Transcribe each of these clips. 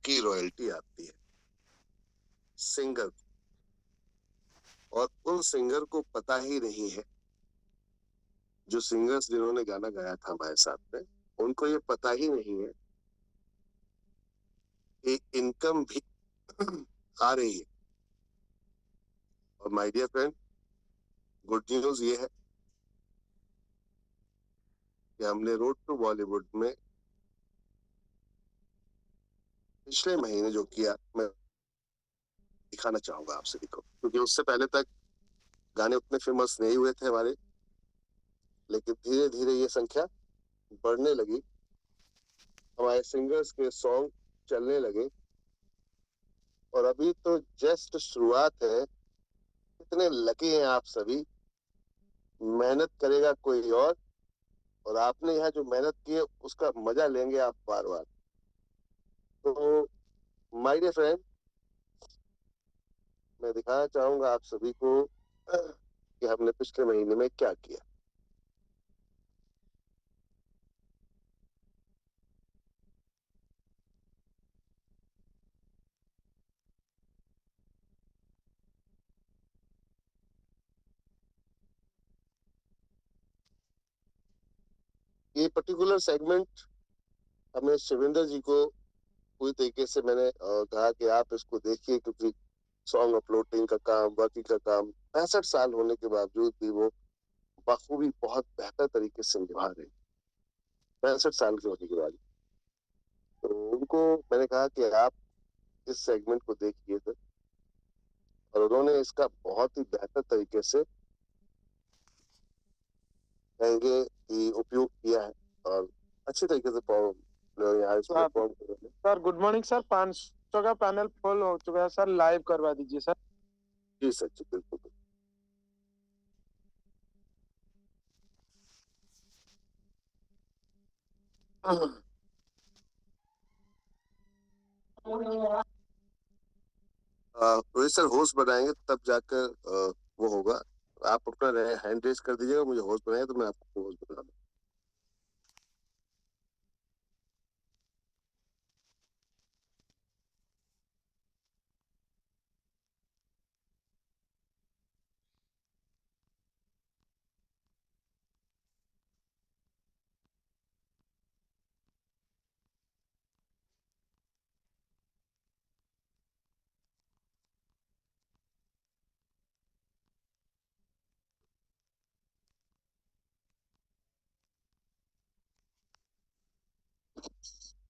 की रॉयल्टी आती है सिंगर को, और उन सिंगर को पता ही नहीं है, जो सिंगर्स जिन्होंने गाना गाया था हमारे साथ में, उनको ये पता ही नहीं है कि इनकम भी आ रही है। और my dear friend, good news ये है कि हमने रोड टू बॉलीवुड में पिछले महीने जो किया, मैं दिखाना चाहूंगा आप सभी को, क्योंकि उससे पहले तक गाने उतने फेमस नहीं हुए थे हमारे, लेकिन धीरे धीरे ये संख्या बढ़ने लगी, हमारे सिंगर्स के सॉन्ग चलने लगे। और अभी तो जस्ट शुरुआत है। कितने लकी हैं आप सभी। मेहनत करेगा कोई और आपने यहाँ जो मेहनत की है उसका मजा लेंगे आप बार बार। तो माय डियर फ्रेंड, मैं दिखाना चाहूंगा आप सभी को कि हमने पिछले महीने में क्या किया। ये पर्टिकुलर सेगमेंट हमें शिवेंद्र जी को पूरी तरीके से मैंने कहा कि आप इसको देखिए, क्योंकि सॉन्ग अपलोडिंग का काम, वर्किंग का काम 65 साल होने के बावजूद भी वो बखूबी बहुत बेहतर तरीके से निभा रहे हैं, 65 साल के होने के बाद। तो उनको मैंने कहा कि आप इस सेगमेंट को देखिए थे, और उन्होंने इसका बहुत ही बेहतर तरीके से कहेंगे कि उपयोग किया है, और अच्छी तरीके से यहाँ इसमें सर परफॉर्म कर रहे हैं। Sir good morning sir. 500 का पैनल फुल हो चुका है सर, लाइव करवा दीजिए सर। जी सर, जी बिल्कुल। बिल्कुल। रोहित सर होस्ट बनाएंगे तब जाकर वो होगा। आप अपना हैंड रेस कर दीजिएगा, मुझे होस्ट बनाएगा तो मैं आपको होस्ट बना दूँ।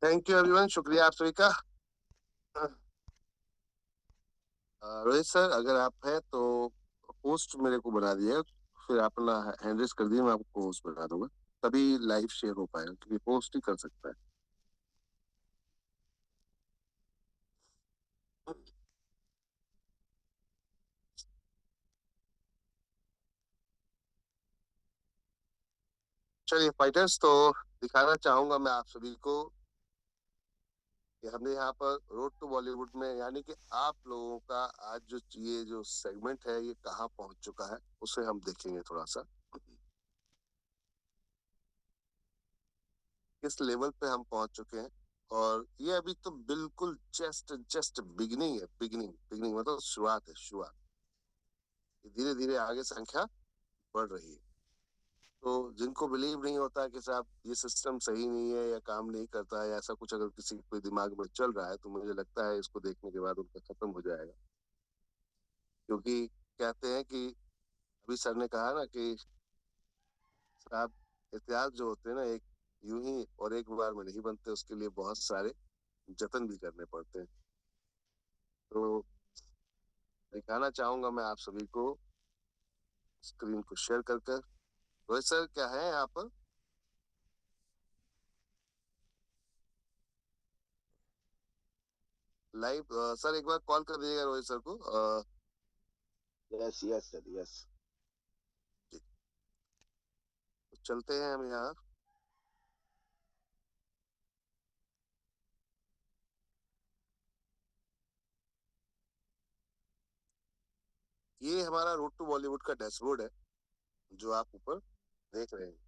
थैंक यू एवरीवन, शुक्रिया आप सभी का। रोहित सर अगर आप हैं तो होस्ट मेरे को बना दिए, फिर आप अपना हैंड रेस कर दिए, मैं आपको होस्ट बना दूंगा, तभी लाइव शेयर हो पाएगा, क्योंकि होस्ट ही कर सकता है। चलिए फाइटर्स, तो दिखाना चाहूंगा मैं आप सभी को कि हमने यहाँ पर रोड टू बॉलीवुड में, यानी कि आप लोगों का आज जो ये जो सेगमेंट है ये कहाँ पहुंच चुका है, उसे हम देखेंगे थोड़ा सा, किस लेवल पे हम पहुंच चुके हैं। और ये अभी तो बिल्कुल जस्ट जस्ट बिगिनिंग है, बिगिनिंग बिगिनिंग मतलब शुरुआत है, शुरुआत। धीरे धीरे आगे संख्या बढ़ रही है। तो जिनको बिलीव नहीं होता कि साहब ये सिस्टम सही नहीं है या काम नहीं करता है, ऐसा कुछ अगर किसी के दिमाग में चल रहा है, तो मुझे लगता है इसको देखने के बाद उनका खत्म हो जाएगा। क्योंकि कहते हैं कि अभी सर ने कहा ना कि साहब इतिहास जो होते हैं ना, एक यूं ही और एक बार में नहीं बनते, उसके लिए बहुत सारे जतन भी करने पड़ते हैं। तो दिखाना चाहूंगा मैं आप सभी को स्क्रीन को शेयर कर कर। रोहित सर क्या है यहाँ पर? लाइव सर एक बार कॉल कर दीजिएगा रोहित सर को। Yes yes sir yes. जी, तो चलते हैं हम यहाँ। ये हमारा रोड टू बॉलीवुड का डैशबोर्ड है, जो आप ऊपर देख रहे हैं।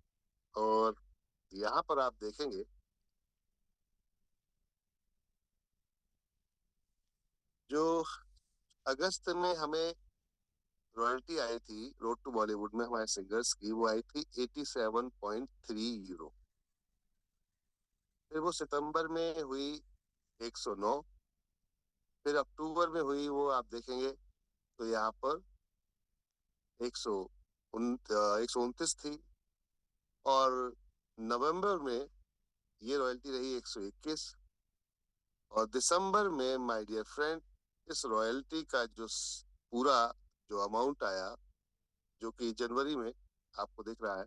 और यहाँ पर आप देखेंगे जो अगस्त में हमें रॉयल्टी आई थी रोड टू बॉलीवुड में हमारे सिंगर्स की, वो आई थी 87.3 यूरो। फिर वो सितंबर में हुई 109, फिर अक्टूबर में हुई वो आप देखेंगे तो यहाँ पर 129 थी, और नवंबर में ये रॉयल्टी रही 121, और दिसंबर में माय डियर फ्रेंड इस रॉयल्टी का जो पूरा जो अमाउंट आया, जो कि जनवरी में आपको दिख रहा है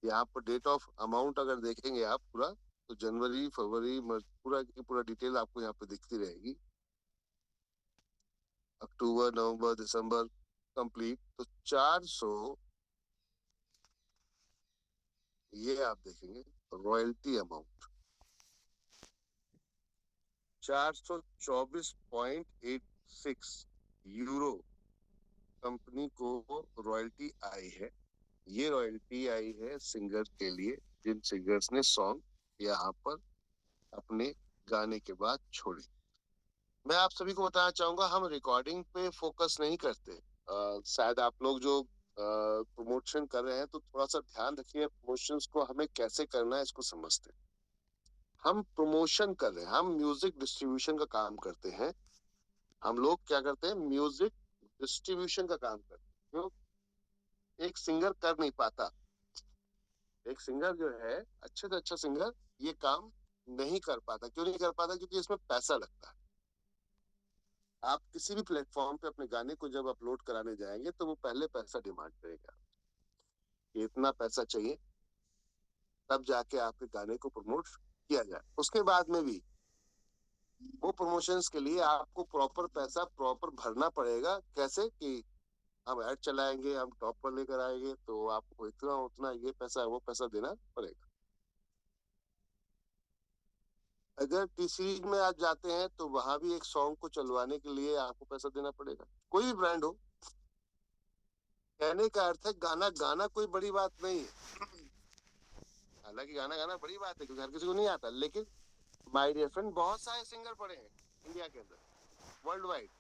यहाँ पर डेट ऑफ अमाउंट अगर देखेंगे आप पूरा, तो जनवरी फरवरी पूरा की पूरा डिटेल आपको यहाँ पे दिखती रहेगी। अक्टूबर नवंबर दिसंबर कंप्लीट, तो 400, ये आप देखेंगे रॉयल्टी अमाउंट 424.86 यूरो कंपनी को रॉयल्टी आई है। ये रॉयल्टी आई है सिंगर के लिए जिन सिंगर्स ने सॉन्ग यहाँ पर अपने गाने के बाद छोड़े। मैं आप सभी को बताना चाहूंगा, हम रिकॉर्डिंग पे फोकस नहीं करते। शायद आप लोग जो प्रमोशन कर रहे हैं तो थोड़ा सा ध्यान रखिए, प्रमोशंस को हमें कैसे करना है इसको समझते हैं। हम प्रमोशन कर रहे हैं, हम म्यूजिक डिस्ट्रीब्यूशन का काम करते हैं। हम लोग क्या करते हैं, म्यूजिक डिस्ट्रीब्यूशन का काम करते हैं। क्यों? एक सिंगर कर नहीं पाता, एक सिंगर जो है अच्छे से अच्छा सिंगर ये काम नहीं कर पाता। क्यों नहीं कर पाता? क्योंकि इसमें पैसा लगता है। आप किसी भी प्लेटफॉर्म पे अपने गाने को जब अपलोड कराने जाएंगे तो वो पहले पैसा डिमांड करेगा कि इतना पैसा चाहिए, तब जाके आपके गाने को प्रमोट किया जाए। उसके बाद में भी वो प्रमोशंस के लिए आपको प्रॉपर पैसा प्रॉपर भरना पड़ेगा। कैसे? कि हम ऐड चलाएंगे, हम टॉप पर लेकर आएंगे, तो आपको इतना उतना ये पैसा वो पैसा देना पड़ेगा। अगर टी सीरीज में आप जाते हैं तो वहां भी एक सॉन्ग को चलवाने के लिए आपको पैसा देना पड़ेगा। कोई भी ब्रांड हो, कहने का अर्थ है गाना गाना कोई बड़ी बात नहीं है। हालांकि गाना गाना बड़ी बात है क्योंकि हर किसी को नहीं आता, लेकिन माय डियर फ्रेंड बहुत सारे सिंगर पड़े हैं इंडिया के अंदर, वर्ल्ड वाइड,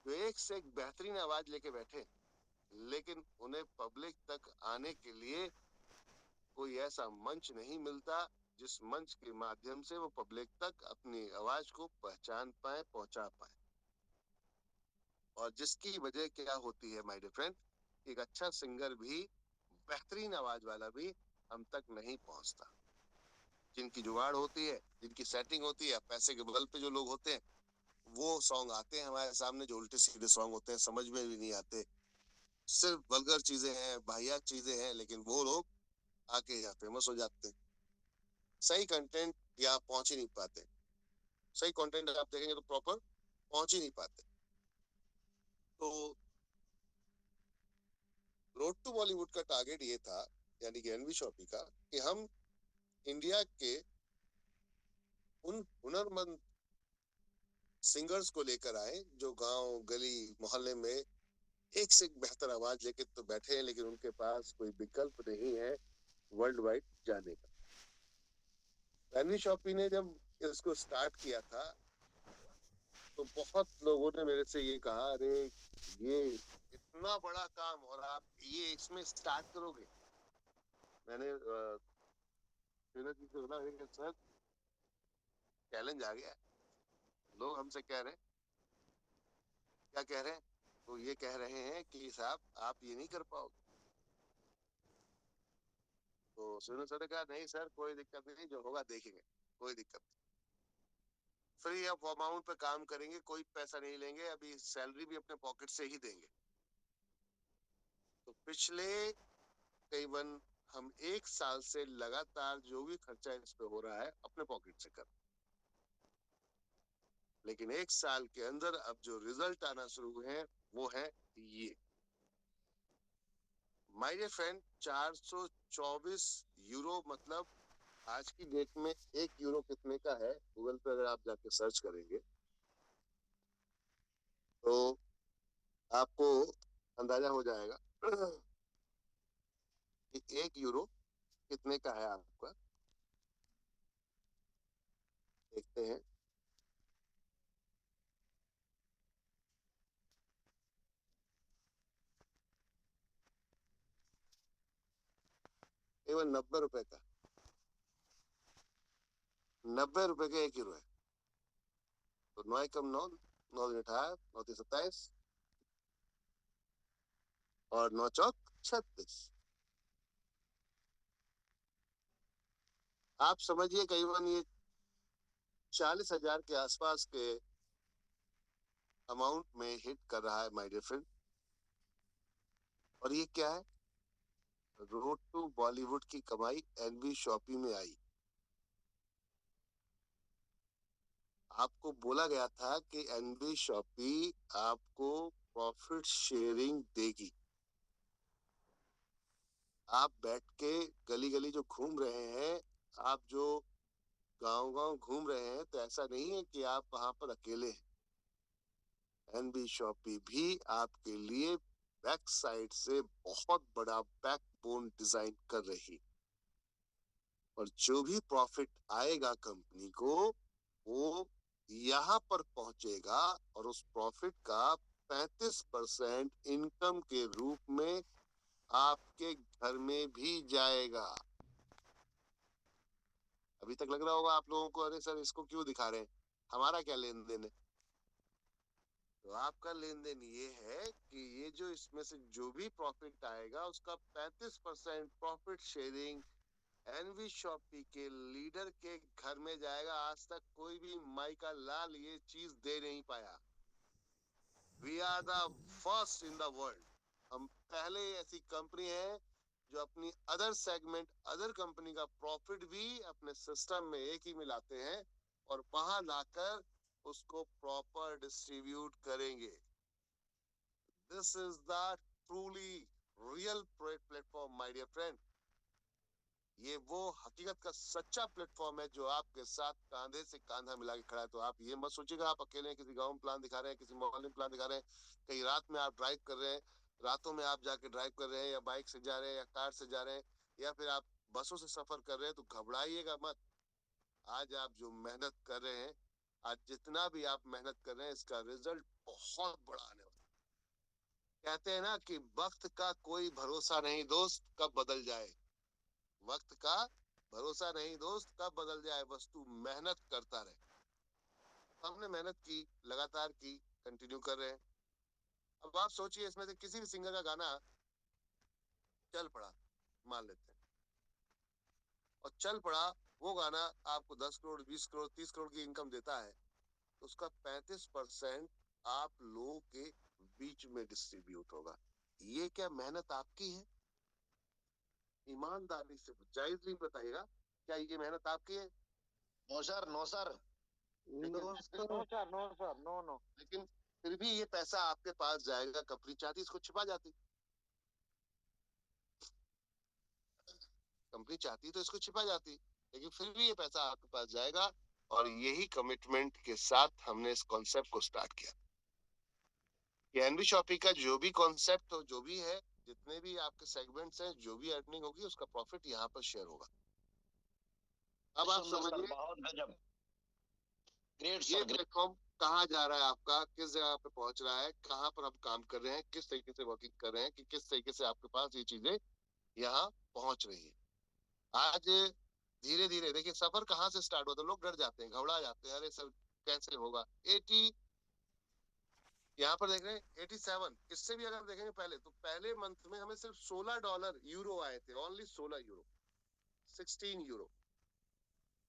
जो एक से एक बेहतरीन आवाज लेके बैठे, लेकिन उन्हें पब्लिक तक आने के लिए कोई ऐसा मंच नहीं मिलता जिस मंच के माध्यम से वो पब्लिक तक अपनी आवाज को पहचान पाए, पहुंचा पाए। और जिसकी वजह क्या होती है माय डियर फ्रेंड, एक अच्छा सिंगर भी, बेहतरीन आवाज वाला भी हम तक नहीं पहुंचता। जिनकी जुगाड़ होती है, जिनकी सेटिंग होती है, पैसे के बल पे जो लोग होते हैं, वो सॉन्ग आते हैं हमारे सामने जो उल्टे सीधे सॉन्ग होते हैं, समझ में भी नहीं आते, सिर्फ वल्गर चीजें हैं, वाहियात चीजें हैं, लेकिन वो लोग आके यहाँ फेमस हो जाते हैं। सही कंटेंट यहाँ पहुंच ही नहीं पाते। सही कंटेंट आप देखेंगे तो प्रॉपर पहुंच ही नहीं पाते। तो रोड टू बॉलीवुड का टारगेट ये था, यानी कि एनवी शॉपी का, कि हम इंडिया के उन हुनरमंद सिंगर्स को लेकर आए जो गांव गली मोहल्ले में एक से एक बेहतर आवाज लेके तो बैठे हैं, लेकिन उनके पास कोई विकल्प नहीं है वर्ल्ड वाइड जाने का। एनवी शॉपी ने जब इसको स्टार्ट किया था तो बहुत लोगों ने मेरे से ये कहा, अरे ये इतना बड़ा काम और आप ये इसमें स्टार्ट करोगे? मैंने जी से बोला, सर चैलेंज आ गया, लोग हमसे कह रहे हैं। क्या कह रहे हैं? तो ये कह रहे हैं कि साहब आप ये नहीं कर पाओगे। तो सुनो सर ने कहा, नहीं सर कोई दिक्कत नहीं, जो होगा देखेंगे, कोई दिक्कत नहीं, फ्री ऑफ अमाउंट पे काम करेंगे, कोई पैसा नहीं लेंगे, अभी सैलरी भी अपने पॉकेट से ही देंगे। तो पिछले करीबन हम 1 साल से लगातार जो भी खर्चा इस पे हो रहा है अपने पॉकेट से कर, लेकिन 1 साल के अंदर अब जो रिजल्ट आना शुरू हुए हैं वो है ये। माय डियर फ्रेंड, 424 यूरो मतलब आज की डेट में 1 यूरो कितने का है, गूगल पे अगर आप जाके सर्च करेंगे तो आपको अंदाजा हो जाएगा कि 1 यूरो कितने का है आपका। देखते हैं केवल 90 रुपए का, 90 रुपए का 1 हीरो है। तो 9 एकम 9, 9 8, 9 3 27 और 9 चौक 36। आप समझिए करीबन ये 40,000 के आसपास के अमाउंट में हिट कर रहा है माय डियर फ्रेंड। और ये क्या है? रोड टू बॉलीवुड की कमाई एनबी शॉपी में आई। आपको बोला गया था कि एनबी शॉपी आपको प्रॉफिट शेयरिंग देगी। आप बैठ के गली गली जो घूम रहे हैं, आप जो गांव गांव घूम रहे हैं, तो ऐसा नहीं है कि आप वहां पर अकेले हैं। एनबी शॉपी भी आपके लिए बैक साइड से बहुत बड़ा बैकबोन डिजाइन कर रही। और जो भी प्रॉफिट आएगा कंपनी को, वो यहाँ पर पहुंचेगा और उस प्रॉफिट का 35% इनकम के रूप में आपके घर में भी जाएगा। अभी तक लग रहा होगा आप लोगों को, अरे सर इसको क्यों दिखा रहे हैं, हमारा क्या लेन देन है? तो आपका लेन देन ये है कि ये जो इसमें से जो भी प्रॉफिट आएगा उसका 35% प्रॉफिट शेयरिंग एनवी शॉपी के लीडर के घर में जाएगा। आज तक कोई भी माइका लाल ये चीज दे नहीं पाया। We are the first in the world. हम पहले ऐसी कंपनी है जो अपनी अदर सेगमेंट, अदर कंपनी का प्रॉफिट भी अपने सिस्टम में एक ही मिलाते हैं और वहां लाकर उसको प्रॉपर डिस्ट्रीब्यूट करेंगे। This is the truly real platform my dear friend. ये वो हकीकत का सच्चा प्लेटफॉर्म है जो आपके साथ कांधे से कांधा मिला के खड़ा है। तो आप ये मत सोचिएगा आप अकेले किसी गांव में प्लान दिखा रहे हैं, किसी मोहल्ले में प्लान दिखा रहे हैं, कहीं रात में आप ड्राइव कर रहे हैं, रातों में आप जाके ड्राइव कर रहे हैं, या बाइक से जा रहे हैं, या कार से जा रहे हैं, या फिर आप बसों से सफर कर रहे हैं, तो घबराइएगा मत। आज आप जो मेहनत कर रहे हैं, आज जितना भी आप मेहनत कर रहे हैं, इसका रिजल्ट बहुत बड़ा आने वाला है। कहते हैं ना कि वक्त का कोई भरोसा नहीं दोस्त, कब बदल जाए। वक्त का भरोसा नहीं दोस्त, कब बदल जाए, बस तू मेहनत करता रहे। हमने मेहनत की, लगातार की, कंटिन्यू कर रहे हैं। अब आप सोचिए इसमें से किसी भी सिंगर का गाना चल पड़ा, मान लेते हैं, और चल पड़ा वो गाना आपको 10 करोड़, 20 करोड़, 30 करोड़ की इनकम देता है, तो उसका 35% आप लोगों के बीच में डिस्ट्रीब्यूट होगा। ये क्या मेहनत आपकी है? ईमानदारी से जायज नहीं बताइएगा, क्या ये मेहनत आपकी है? No sir, no sir. लेकिन no sir, no sir, no no. लेकिन फिर भी ये पैसा आपके पास जाएगा। कंपनी चाहती इसको छिपा जाती, कंपनी चाहती तो इसको छिपा जाती, लेकिन फिर भी ये पैसा आपके पास जाएगा। और यही कमिटमेंट के साथ हमने इस कॉन्सेप्ट को स्टार्ट किया कि एनबी शॉपी का जो भी कॉन्सेप्ट हो, जो भी है, जितने भी आपके सेगमेंट्स हैं, जो भी अर्निंग होगी उसका प्रॉफिट यहाँ पर शेयर होगा। अब आप सुंदर सर, समझिए बहुत गजब। ग्रेट ये सर, ग्रेट। प्लेटफॉर्म कहाँ जा रहा है आपका, किस जगह पे पहुंच रहा है, कहाँ पर आप काम कर रहे हैं, किस तरीके से वर्किंग कर रहे हैं, कि किस तरीके से आपके पास ये चीजें यहाँ पहुंच रही है। आज धीरे धीरे देखिए सफर कहाँ से स्टार्ट होता है, लोग डर जाते हैं, घबरा जाते हैं, अरे सर कैसे होगा। 80, यहाँ पर देख रहे हैं 87, इससे भी अगर देखेंगे पहले, तो पहले मंथ में हमें सिर्फ $16 यूरो आए थे, ओनली 16 यूरो, 16 यूरो।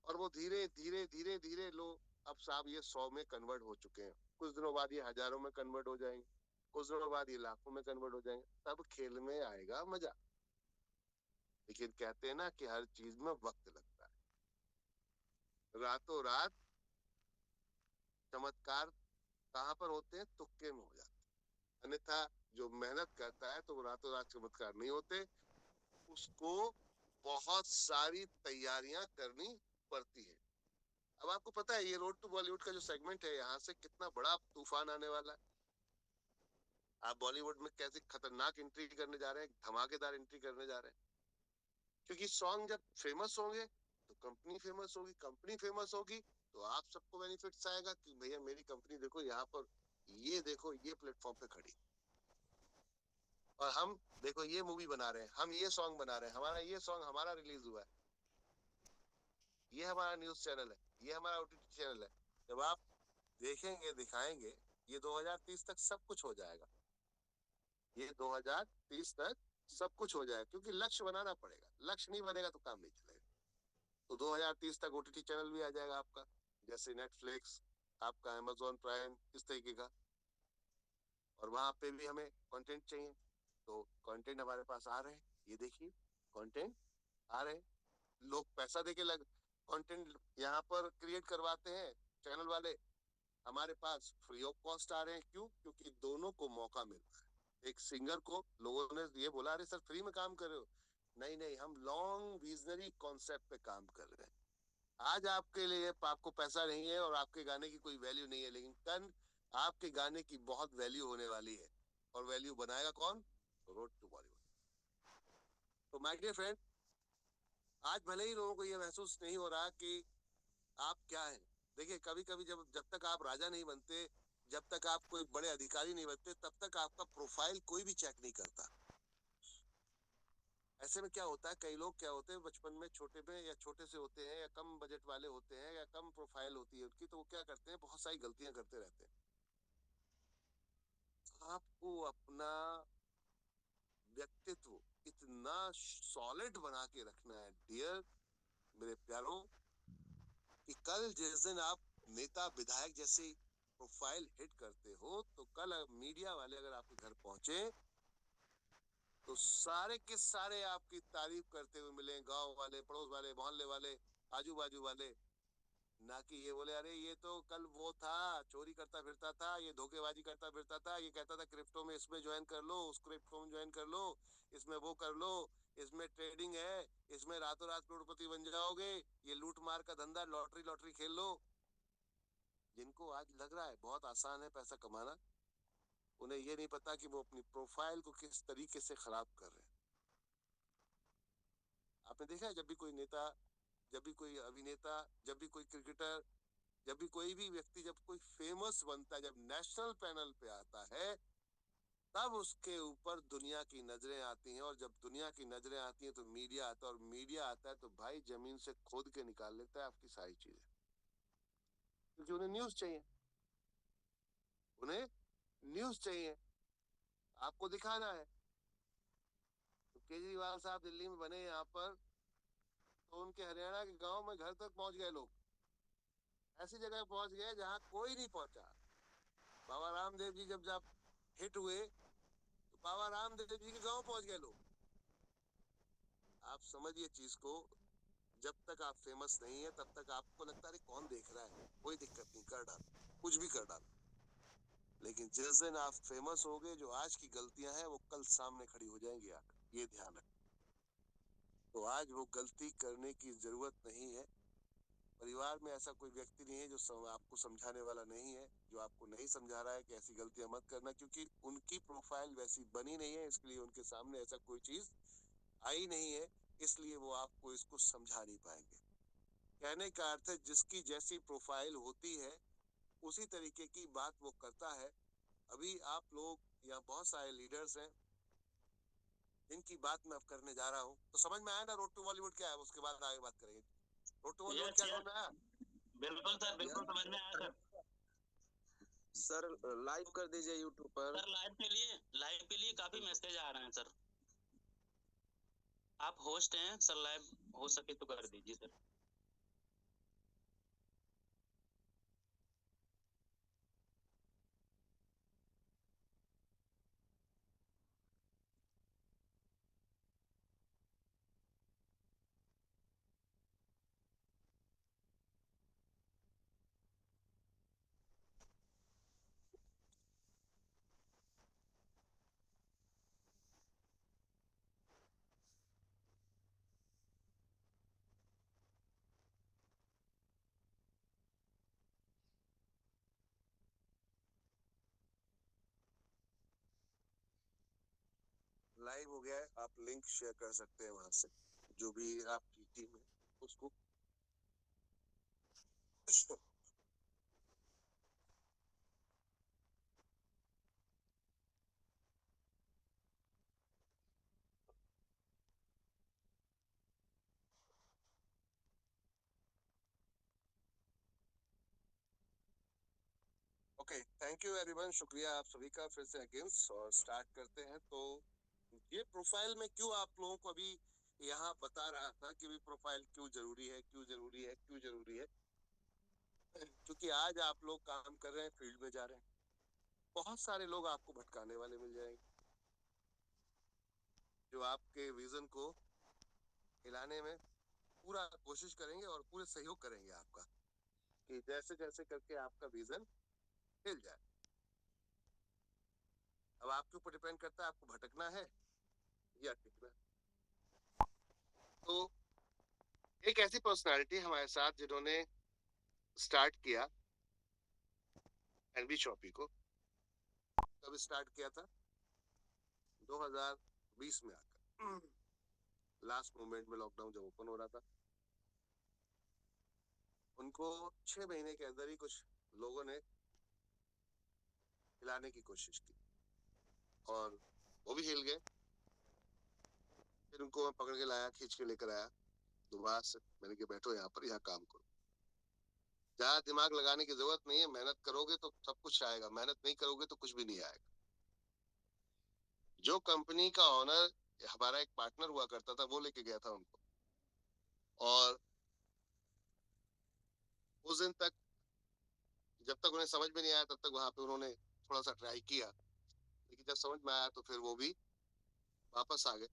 और वो धीरे धीरे धीरे धीरे लोग, अब साहब ये 100 में कन्वर्ट हो चुके हैं, कुछ दिनों बाद ये हजारों में कन्वर्ट हो जाएंगे, कुछ दिनों बाद ये लाखों में कन्वर्ट हो जाएंगे, तब खेल में आएगा मजा। लेकिन कहते हैं ना कि हर चीज में वक्त लगता है। रातों रात चमत्कार कहाँ पर होते हैं? तुक्के में हो जाते हैं। अन्यथा जो मेहनत करता है तो वो रातों रात चमत्कार नहीं होते, उसको बहुत सारी तैयारियां करनी पड़ती है। अब आपको पता है ये रोड टू बॉलीवुड का जो सेगमेंट है, यहाँ से कितना बड़ा तूफान आने वाला है। आप बॉलीवुड में कैसे खतरनाक एंट्री करने जा रहे हैं, धमाकेदार एंट्री करने जा रहे हैं। क्योंकि सॉन्ग जब फेमस होंगे तो कंपनी फेमस होगी, कंपनी फेमस होगी तो आप सबको बेनिफिट्स आएगा कि भैया मेरी कंपनी देखो यहाँ पर, ये देखो ये प्लेटफॉर्म पे खड़ी। और हम देखो ये मूवी बना रहे हैं, हम ये सॉन्ग बना रहे हैं, हमारा ये सॉन्ग हमारा रिलीज हुआ है, ये हमारा न्यूज चैनल है, ये हमारा ओटीटी चैनल है। जब आप देखेंगे दिखाएंगे, ये 2030 तक सब कुछ हो जाएगा, ये 2030 तक सब कुछ हो जाएगा, क्योंकि लक्ष्य बनाना पड़ेगा, लक्ष्य नहीं बनेगा तो काम नहीं चलेगा। तो 2030 तक ओटीटी चैनल भी आ जाएगा आपका, जैसे नेटफ्लिक्स, आपका अमेजोन प्राइम, इस तरीके का। और वहां पे भी हमें कंटेंट चाहिए, तो कंटेंट हमारे पास आ रहे हैं, ये देखिए कंटेंट आ रहे हैं, लोग पैसा देके लग कंटेंट यहाँ पर क्रिएट करवाते हैं चैनल वाले, हमारे पास फ्री ऑफ कॉस्ट आ रहे हैं। क्यों? क्योंकि दोनों को मौका मिल रहा है। एक सिंगर को लोगों ने ये बोला, अरे सर फ्री में काम कर रहे हो, नहीं नहीं, हम लॉन्ग विजनरी कॉन्सेप्ट पे काम कर रहे हैं। आज आपके लिए आपको पैसा नहीं है और आपके गाने की कोई वैल्यू नहीं है, लेकिन कल आपके गाने की बहुत वैल्यू होने वाली है। और वैल्यू बनाएगा कौन? Road to Bollywood. तो माय डियर फ्रेंड, आज भले ही लोगों को ये महसूस नहीं हो रहा कि आप क्या हैं। देखिए कभी कभी जब जब तक आप राजा नहीं बनते, जब तक आप कोई बड़े अधिकारी नहीं बनते, तब तक आपका प्रोफाइल कोई भी चेक नहीं करता। ऐसे में क्या होता है, कई लोग क्या होते हैं बचपन में छोटे में या छोटे से होते हैं या कम बजट वाले होते हैं या कम प्रोफाइल होती है उनकी, तो वो क्या करते हैं, बहुत सारी गलतियां करते रहते हैं। आपको अपना व्यक्तित्व इतना सॉलिड बना के रखना है डियर मेरे प्यारों, कि कल जिस दिन आप नेता विधायक जैसी प्रोफाइल हिट करते हो, तो कल मीडिया वाले अगर आपके घर पहुंचे तो सारे के सारे आपकी तारीफ करते हुए मिले, गांव वाले, पड़ोस वाले, मोहल्ले वाले, आजू बाजू वाले। ना कि ये बोले अरे ये तो कल वो था, चोरी करता फिरता था, ये धोखेबाजी करता फिरता था, ये कहता था क्रिप्टो में इसमें ज्वाइन कर लो, उस क्रिप्टो में ज्वाइन कर लो, इसमें वो कर लो, इसमें ट्रेडिंग है, इसमें रातों रात करोड़पति बन जाओगे, ये लूट मार का धंधा, लॉटरी लॉटरी खेल लो। जिनको आज लग रहा है बहुत आसान है पैसा कमाना, उन्हें ये नहीं पता कि वो अपनी प्रोफाइल को किस तरीके से खराब कर रहे हैं। आपने देखा है, जब भी कोई नेता, जब भी कोई अभिनेता, जब भी कोई क्रिकेटर, जब भी कोई भी व्यक्ति, जब कोई फेमस बनता है, जब नेशनल पैनल पे आता है, तब उसके ऊपर दुनिया की नजरें आती हैं। और जब दुनिया की नजरें आती हैं तो मीडिया आता है, और मीडिया आता है तो भाई जमीन से खोद के निकाल लेता है आपकी सारी चीजें, क्योंकि उन्हें न्यूज चाहिए, उन्हें न्यूज चाहिए, आपको दिखाना है। तो केजरीवाल साहब दिल्ली में बने यहाँ पर, तो उनके हरियाणा के गांव में घर तक पहुंच गए लोग, ऐसी जगह पहुंच गए जहां कोई नहीं पहुंचा। बाबा रामदेव जी जब हिट हुए, तो बाबा रामदेव जी के गांव पहुंच गए लोग। आप समझिए चीज को, जब तक आप फेमस नहीं है तब तक आपको लगता है कौन देख रहा है, कोई दिक्कत नहीं, कर डाल, कुछ भी कर डाल। लेकिन जिस दिन आप फेमस हो गए, जो आज की गलतियां हैं वो कल सामने खड़ी हो जाएंगी, आप ये ध्यान रखें। तो आज वो गलती करने की जरूरत नहीं है। परिवार में ऐसा कोई व्यक्ति नहीं है जो आपको समझाने वाला नहीं है, जो आपको नहीं समझा रहा है कि ऐसी गलतियां मत करना, क्योंकि उनकी प्रोफाइल वैसी बनी नहीं है, इसलिए उनके सामने ऐसा कोई चीज आई नहीं है, इसलिए वो आपको इसको समझा नहीं पाएंगे। कहने का अर्थ है जिसकी जैसी प्रोफाइल होती है उसी तरीके की बात वो करता है। अभी आप लोग यहाँ बहुत सारे लीडर्स हैं जिनकी बात मैं अब करने जा रहा हूँ, तो समझ में आया ना रोड टू बॉलीवुड क्या है, उसके बाद आगे बात करेंगे। रोड टू बॉलीवुड क्या समझ में आया? बिल्कुल सर, बिल्कुल समझ में आया सर। सर लाइव कर दीजिए यूट्यूब पर। सर लाइव के लिए काफी मैसेज आ रहे हैं सर। आप होस्ट हैं सर, लाइव हो सके तो कर दीजिए सर। लाइव हो गया है, आप लिंक शेयर कर सकते हैं वहां से, जो भी आपकी टीम है उसको। ओके, थैंक यू एवरीवन, शुक्रिया आप सभी का फिर से अगेंस्ट, और स्टार्ट करते हैं। तो ये प्रोफाइल में क्यों आप लोगों को अभी यहाँ बता रहा था कि भी प्रोफाइल क्यों जरूरी है, क्यों जरूरी है, क्यों जरूरी है, क्योंकि आज आप लोग काम कर रहे हैं, फील्ड में जा रहे हैं, बहुत सारे लोग आपको भटकाने वाले मिल जाएंगे जो आपके विजन को हिलाने में पूरा कोशिश करेंगे और पूरे सहयोग करेंगे आपका, कि जैसे जैसे करके आपका विजन हिल जाए। अब आपके ऊपर डिपेंड करता है आपको भटकना है या टिकना। तो एक ऐसी पर्सनालिटी हमारे साथ जिन्होंने स्टार्ट किया एनबी शॉपी को, कब स्टार्ट किया था? 2020 में आकर, लास्ट मोमेंट में लॉकडाउन जब ओपन हो रहा था, उनको 6 महीने के अंदर ही कुछ लोगों ने हिलाने की कोशिश की और वो भी हिल गए। फिर उनको मैं पकड़ के लाया, खींच के लेकर आया दोबारा से, मैंने कहा बैठो यहाँ पर, यहाँ काम करो। ज्यादा दिमाग लगाने की जरूरत नहीं है, मेहनत करोगे तो सब कुछ आएगा, मेहनत नहीं करोगे तो कुछ भी नहीं आएगा। जो कंपनी का ऑनर हमारा एक पार्टनर हुआ करता था, वो लेके गया था उनको, और उस दिन तक जब तक उन्हें समझ में नहीं आया तब तक वहां पे उन्होंने थोड़ा सा ट्राई किया, लेकिन जब समझ में आया तो फिर वो भी वापस आ गए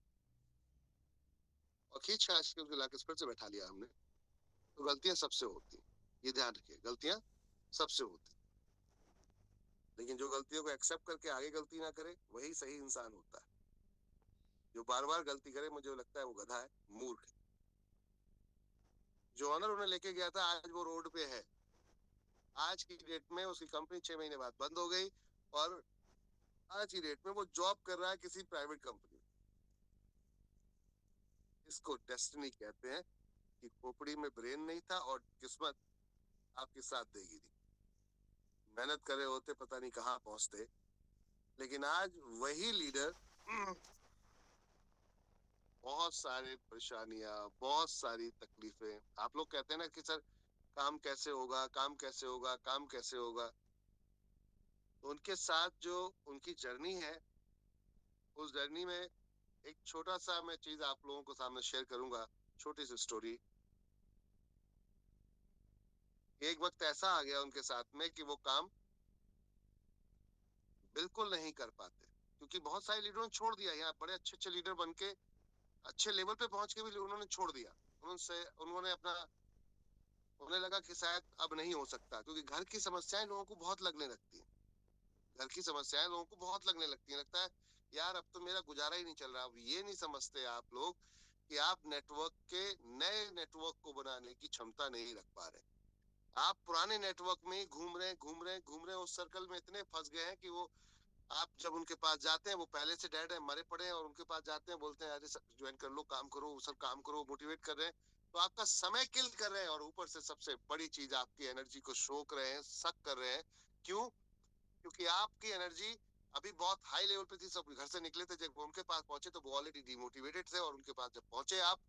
और खींच खाच के उसको लाके फिर से बैठा लिया हमने। तो गलतियां सबसे होती हैं, ये ध्यान रखिए, गलतियां सबसे होती हैं, लेकिन जो गलतियों को एक्सेप्ट करके आगे गलती ना करे वही सही इंसान होता है। जो बार बार गलती करे, मुझे लगता है वो गधा है, मूर्ख है। जो ऑनर उन्हें लेके गया था, आज वो रोड पे है। आज की डेट में उसकी कंपनी 6 महीने बाद बंद हो गई और आज की डेट में वो जॉब कर रहा है किसी प्राइवेट कंपनी। इसको डेस्टिनी कहते हैं, कि खोपड़ी में ब्रेन नहीं था और किस्मत आपके साथ देगी नहीं। मेहनत करे होते पता नहीं कहाँ पहुंचते, लेकिन आज वही लीडर बहुत सारे परेशानियां, बहुत सारी तकलीफें। आप लोग कहते हैं ना कि सर काम कैसे होगा, काम कैसे होगा, काम कैसे होगा, तो उनके साथ जो उनकी जर्नी है, उस जर्नी में एक छोटा सा मैं चीज आप लोगों को सामने शेयर करूंगा, छोटी सी स्टोरी। एक वक्त ऐसा आ गया उनके साथ में कि वो काम बिल्कुल नहीं कर पाते, क्योंकि बहुत सारे लीडरों ने छोड़ दिया। यहाँ बड़े अच्छे अच्छे लीडर बन के अच्छे लेवल पे पहुंच के भी उन्होंने छोड़ दिया। उन्होंने अपना, उन्हें लगा कि शायद अब नहीं हो सकता, क्योंकि घर की समस्याएं लोगों को बहुत लगने लगती हैं। घर की समस्याएं लोगों को बहुत लगने लगती हैं, लगता है यार अब तो मेरा गुजारा ही नहीं चल रहा। अब ये नहीं समझते आप लोग कि आप नेटवर्क के नए नेटवर्क को बनाने की क्षमता नहीं रख पा रहे। आप पुराने नेटवर्क में ही घूम रहे हैं, घूम रहे हैं, घूम रहे हैं, उस सर्कल में इतने फंस गए हैं कि वो, आप जब उनके पास जाते हैं वो पहले से डेड है, मरे पड़े हैं, और उनके पास जाते हैं बोलते हैं अरे सर ज्वाइन कर लो, काम करो सर, काम करो, मोटिवेट कर रहे हैं, तो आपका समय किल कर रहे हैं, और ऊपर से सबसे बड़ी चीज आपकी एनर्जी को शोक रहे हैं, सक कर रहे हैं। क्यों? क्योंकि आपकी एनर्जी अभी बहुत हाई लेवल पे थी, सब घर से निकले थे, जब उनके पास पहुंचे तो वो ऑलरेडी डिमोटिवेटेड थे, और उनके पास जब पहुंचे आप,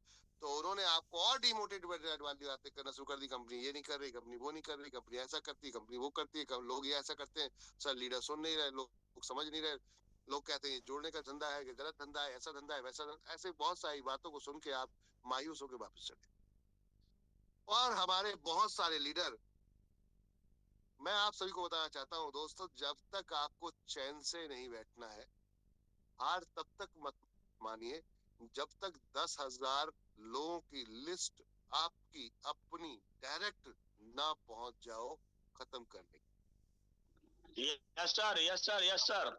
तो उन्होंने आपको और डिमोटिवेटेड वाली बातें करना शुरू कर दी। कंपनी ये नहीं कर रही, कंपनी वो नहीं कर रही, कंपनी ऐसा करती है, कंपनी वो करती है, लोग ये ऐसा करते हैं, सर लीडर सुन नहीं रहे, लोग समझ नहीं रहे, लोग कहते हैं जोड़ने का धंधा है कि गलत धंधा है, ऐसा धंधा है, वैसा धंधा, ऐसे बहुत सारी बातों को सुन के आप मायूस होकर वापस चले। और हमारे बहुत सारे लीडर, मैं आप सभी को बताना चाहता हूँ दोस्तों, जब तक आपको चैन से नहीं बैठना है, हार तब तक मत मानिए जब तक 10,000 लोगों की लिस्ट आपकी अपनी डायरेक्ट ना पहुंच जाओ खत्म करने की। Yes sir, yes sir, yes sir.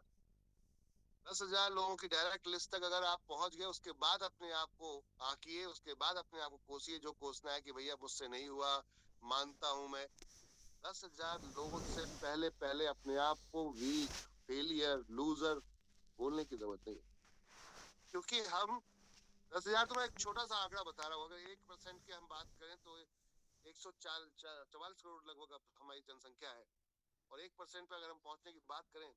10,000 लोगों की डायरेक्ट लिस्ट तक अगर आप पहुंच गए, उसके बाद अपने आप को आंकिए, उसके बाद अपने आप को कोसिए, जो कोसना है कि भैया मुझसे नहीं हुआ, मानता हूं मैं। 10,000 लोगों से पहले पहले अपने आप को वीक, फेलियर, लूजर बोलने की जरूरत नहीं, क्योंकि हम 10,000 तो मैं एक छोटा सा आंकड़ा बता रहा हूँ, अगर 1% की हम बात करें तो 144 करोड़ लगभग अब हमारी जनसंख्या है, और 1% पे अगर हम पहुंचने की बात करें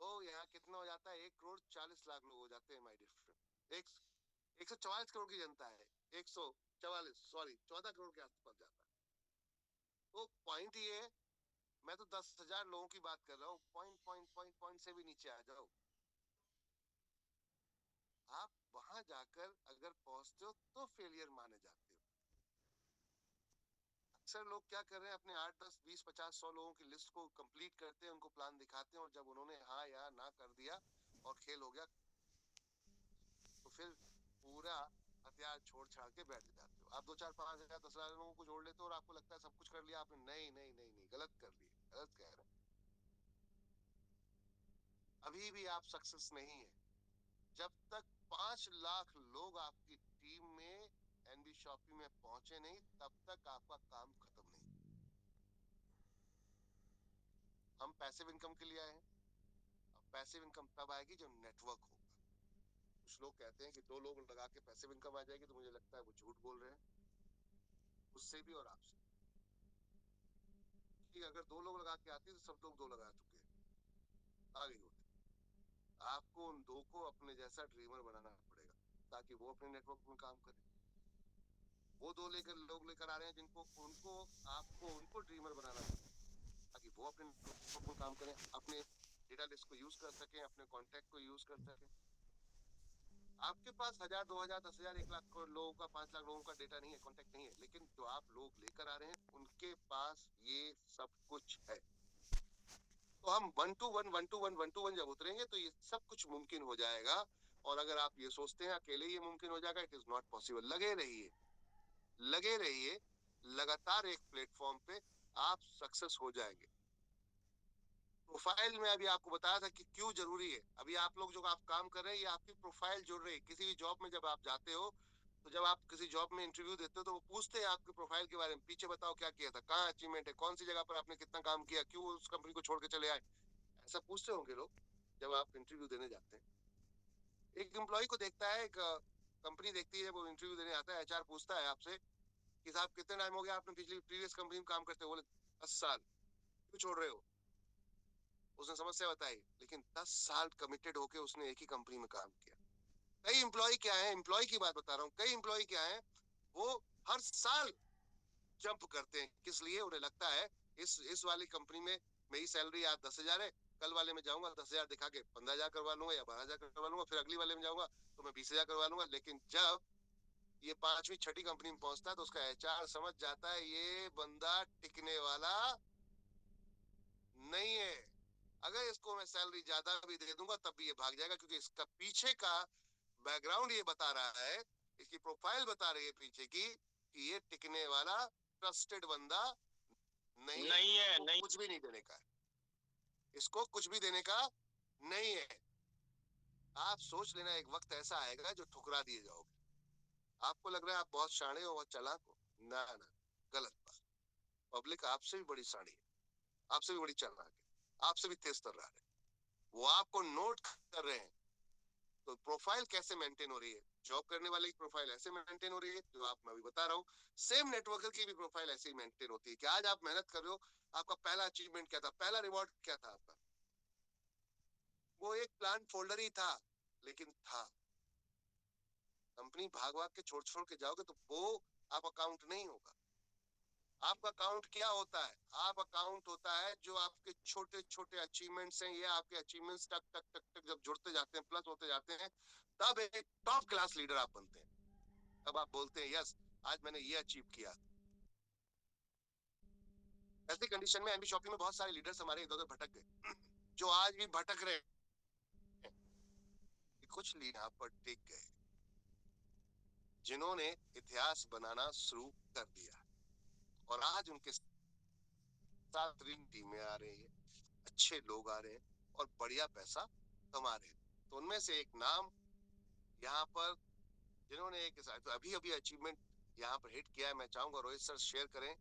तो यहाँ कितना हो जाता है, 1,40,00,000 लोग हो जाते हैं माय डियर फ्रेंड। 144 करोड़ की जनता है, 144 सॉरी 14 करोड़ के आसपास जाता है। तो पॉइंट ये है मैं तो 10,000 लोगों की बात कर रहा हूँ, पॉइंट से भी नीचे आ जाओ। आप वहां जाकर अगर पहुंचते हो तो फेलियर माने जाते हो। अक्सर लोग क्या कर रहे हैं, अपने 8, 10, 20, 50, 100 लोगों की लिस्ट को कंप्लीट करते हैं, उनको प्लान दिखाते हैं, और जब उन्होंने हाँ या ना कर दिया और खेल हो गया, तो फिर पूरा हथियार छोड़ छाड़ के बैठ जाते हो। आप 2, 4, 5 हजार 10,000 लोगों को जोड़ लेते हो और आपको लगता है सब कुछ कर लिया आपने। नहीं नहीं नहीं नहीं, गलत कर लिए, गलत कह रहे हैं। अभी भी आप सक्सेस नहीं है जब तक 5 लाख लोग आपकी टीम में एनबी शॉपी में पहुंचे नहीं, तब तक आपका काम खत्म नहीं। हम पैसिव इनकम के लिए आए हैं। अब पैसिव इनकम तब आएगी जब नेटवर्क होगा। कुछ लोग कहते हैं कि 2 लोग लगा के पैसिव इनकम आ जाएगी, तो मुझे लगता है वो झूठ बोल रहे हैं, उससे भी और आपसे। कि अगर 2 लोग लगा के आती तो सब लोग 2 लगा चुके हैं, आ गई होती। आपको उन 2 को अपने जैसा ड्रीमर बनाना पड़ेगा, ताकि वो अपने नेटवर्क में काम करे। वो 2 लोग लेकर आ रहे हैं जिनको उनको आपको उनको ड्रीमर बनाना पड़ेगा, ताकि वो अपने नेटवर्क में काम करें, अपने डेटा लिस्ट को यूज कर सकें, अपने कॉन्टेक्ट को यूज कर सकें। आपके पास 1,000, 2,000, 10,000, 1 लाख लोगों का, 5 लाख लोगों का डेटा नहीं है, कॉन्टेक्ट नहीं है, लेकिन जो आप लोग लेकर आ रहे हैं उनके पास ये सब कुछ है। तो हम 1 to 1 जब उतरेंगे तो ये सब कुछ मुमकिन हो जाएगा। और अगर आप ये सोचते हैं अकेले ये मुमकिन हो जाएगा, इट इज नॉट पॉसिबल। लगे रहिए, लगे रहिए, लगातार एक प्लेटफॉर्म पे आप सक्सेस हो जाएंगे। प्रोफाइल में अभी आपको बताया था कि क्यों जरूरी है। अभी आप लोग जो आप काम कर रहे हैं, ये आपकी प्रोफाइल जुड़ रही है। किसी भी जॉब में जब आप जाते हो, तो जब आप किसी जॉब में इंटरव्यू देते हो, तो वो पूछते हैं आपके प्रोफाइल के बारे में, पीछे बताओ क्या किया था, कहाँ अचीवमेंट है, कौन सी जगह पर आपने कितना काम किया, क्यों उस कंपनी को छोड़ के चले आए। ऐसा पूछते होंगे लोग जब आप इंटरव्यू देने जाते हैं। एक एम्प्लॉय को देखता है, एक कंपनी देखती है, वो इंटरव्यू देने आता है, एचआर पूछता है आपसे कि साहब कितने टाइम हो गया आपने पिछली प्रीवियस कंपनी में काम करते हो। बोले 10 साल। क्यों छोड़ रहे हो। उसने समस्या बताई, लेकिन 10 साल कमिटेड होके उसने एक ही कंपनी में काम किया। कई एम्प्लॉय क्या है, एम्प्लॉय की बात बता रहा हूँ, कई एम्प्लॉय क्या है, वो हर साल जंप करते हैं। किस लिए, उन्हें लगता है इस वाली कंपनी में मेरी सैलरी आज 10,000 है, कल वाले में जाऊंगा 10,000 दिखा के 15,000 करवा लूंगा या 12,000 करवा लूंगा, फिर अगली वाले में जाऊंगा तो मैं 20,000 करवा लूंगा। लेकिन जब ये 5वीं 6ठी कंपनी में पहुंचता है, तो उसका एचआर समझ जाता है ये बंदा टिकने वाला नहीं है। अगर इसको मैं सैलरी ज्यादा भी दे दूंगा तब भी ये भाग जाएगा, क्योंकि इसका पीछे का बैकग्राउंड ये बता रहा है, इसकी प्रोफाइल बता रही है पीछे की, कि ये टिकने वाला ट्रस्टेड बंदा नहीं है। नहीं है, इसको नहीं। कुछ भी नहीं देने का है, इसको कुछ भी देने का नहीं है। आप सोच लेना, एक वक्त ऐसा आएगा जो ठुकरा दिए जाओगे। आपको लग रहा है आप बहुत शाणे हो, बहुत चालाक हो। ना ना, गलत बात। पब्लिक आपसे भी बड़ी शाणी है, आपसे भी बड़ी चालाक है, आपसे भी तेज तर्रार है। वो आपको नोट कर रहे हैं। तो प्रोफाइल कैसे मेंटेन हो रही है, जॉब करने वाले की प्रोफाइल ऐसे मेंटेन हो रही है जो आप मैं भी बता रहा हूँ। सेम नेटवर्कर की भी प्रोफाइल ऐसे ही मेंटेन होती है कि आज आप मेहनत कर रहे हो, आपका पहला अचीवमेंट क्या था, पहला रिवॉर्ड क्या था आपका। वो एक प्लान फोल्डर ही था, लेकिन था। कंपनी भाग भाग के छोड़ छोड़ के जाओगे तो वो आप अकाउंट नहीं होगा। आपका अकाउंट क्या होता है, आप अकाउंट होता है जो आपके छोटे छोटे अचीवमेंट्स हैं, ये आपके अचीवमेंट्स टक टक टक टक जब जुड़ते जाते हैं, प्लस होते जाते हैं, तब एक टॉप क्लास लीडर आप बनते हैं। तब आप बोलते हैं यस, आज मैंने ये अचीव किया। ऐसी कंडीशन में एनबी शॉपिंग में बहुत सारे लीडर्स हमारे इधर उधर भटक गए, जो आज भी भटक रहे हैं। कुछ लीडर यहाँ पर टिक गए, जिन्होंने इतिहास बनाना शुरू कर दिया, और आज उनके साथ टीमें आ रही है, अच्छे लोग आ रहे हैं और बढ़िया पैसा कमा रहे हैं। तो उनमें से एक नाम यहाँ पर, जिन्होंने एक तो अभी अभी अचीवमेंट यहाँ पर हिट किया है, मैं चाहूंगा रोहित सर शेयर करें,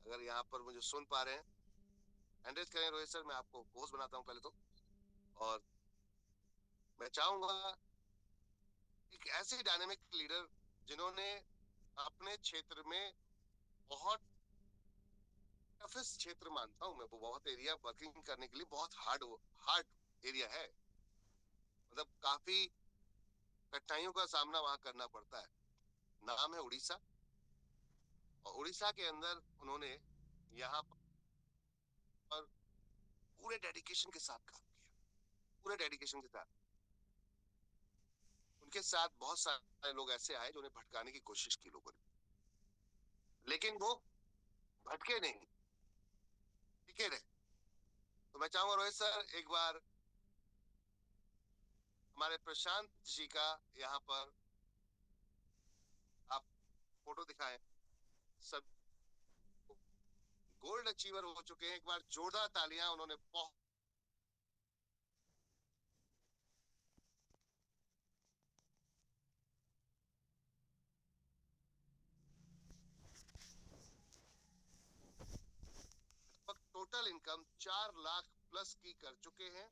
अगर यहाँ पर मुझे सुन पा रहे हैं, एंड्रेज करें रोहित सर। मैं आपको होस्ट बनाता हूँ पहले तो, और मैं चाहूंगा एक ऐसे डायनेमिक लीडर जिन्होंने अपने क्षेत्र में बहुत टफेस्ट क्षेत्र मानता हूं मैं, वो बहुत एरिया वर्किंग करने के लिए बहुत हार्ड हार्ड एरिया है, मतलब काफी कठिनाइयों का सामना वहां करना पड़ता है। नाम है उड़ीसा, और उड़ीसा के अंदर उन्होंने यहाँ और पूरे डेडिकेशन के साथ काम किया, पूरे डेडिकेशन के साथ। उनके साथ बहुत सारे लोग ऐसे आए जो उन्हें भटकाने की कोशिश की लोगों ने, लेकिन वो भटके नहीं, टिके रहे। तो मैं चाहूंगा रोहित सर एक बार हमारे प्रशांत जी का यहाँ पर आप फोटो दिखाएं। सब गोल्ड अचीवर हो चुके हैं, एक बार जोरदार तालियां। उन्होंने बहुत टोटल इनकम 4 लाख प्लस की कर चुके हैं।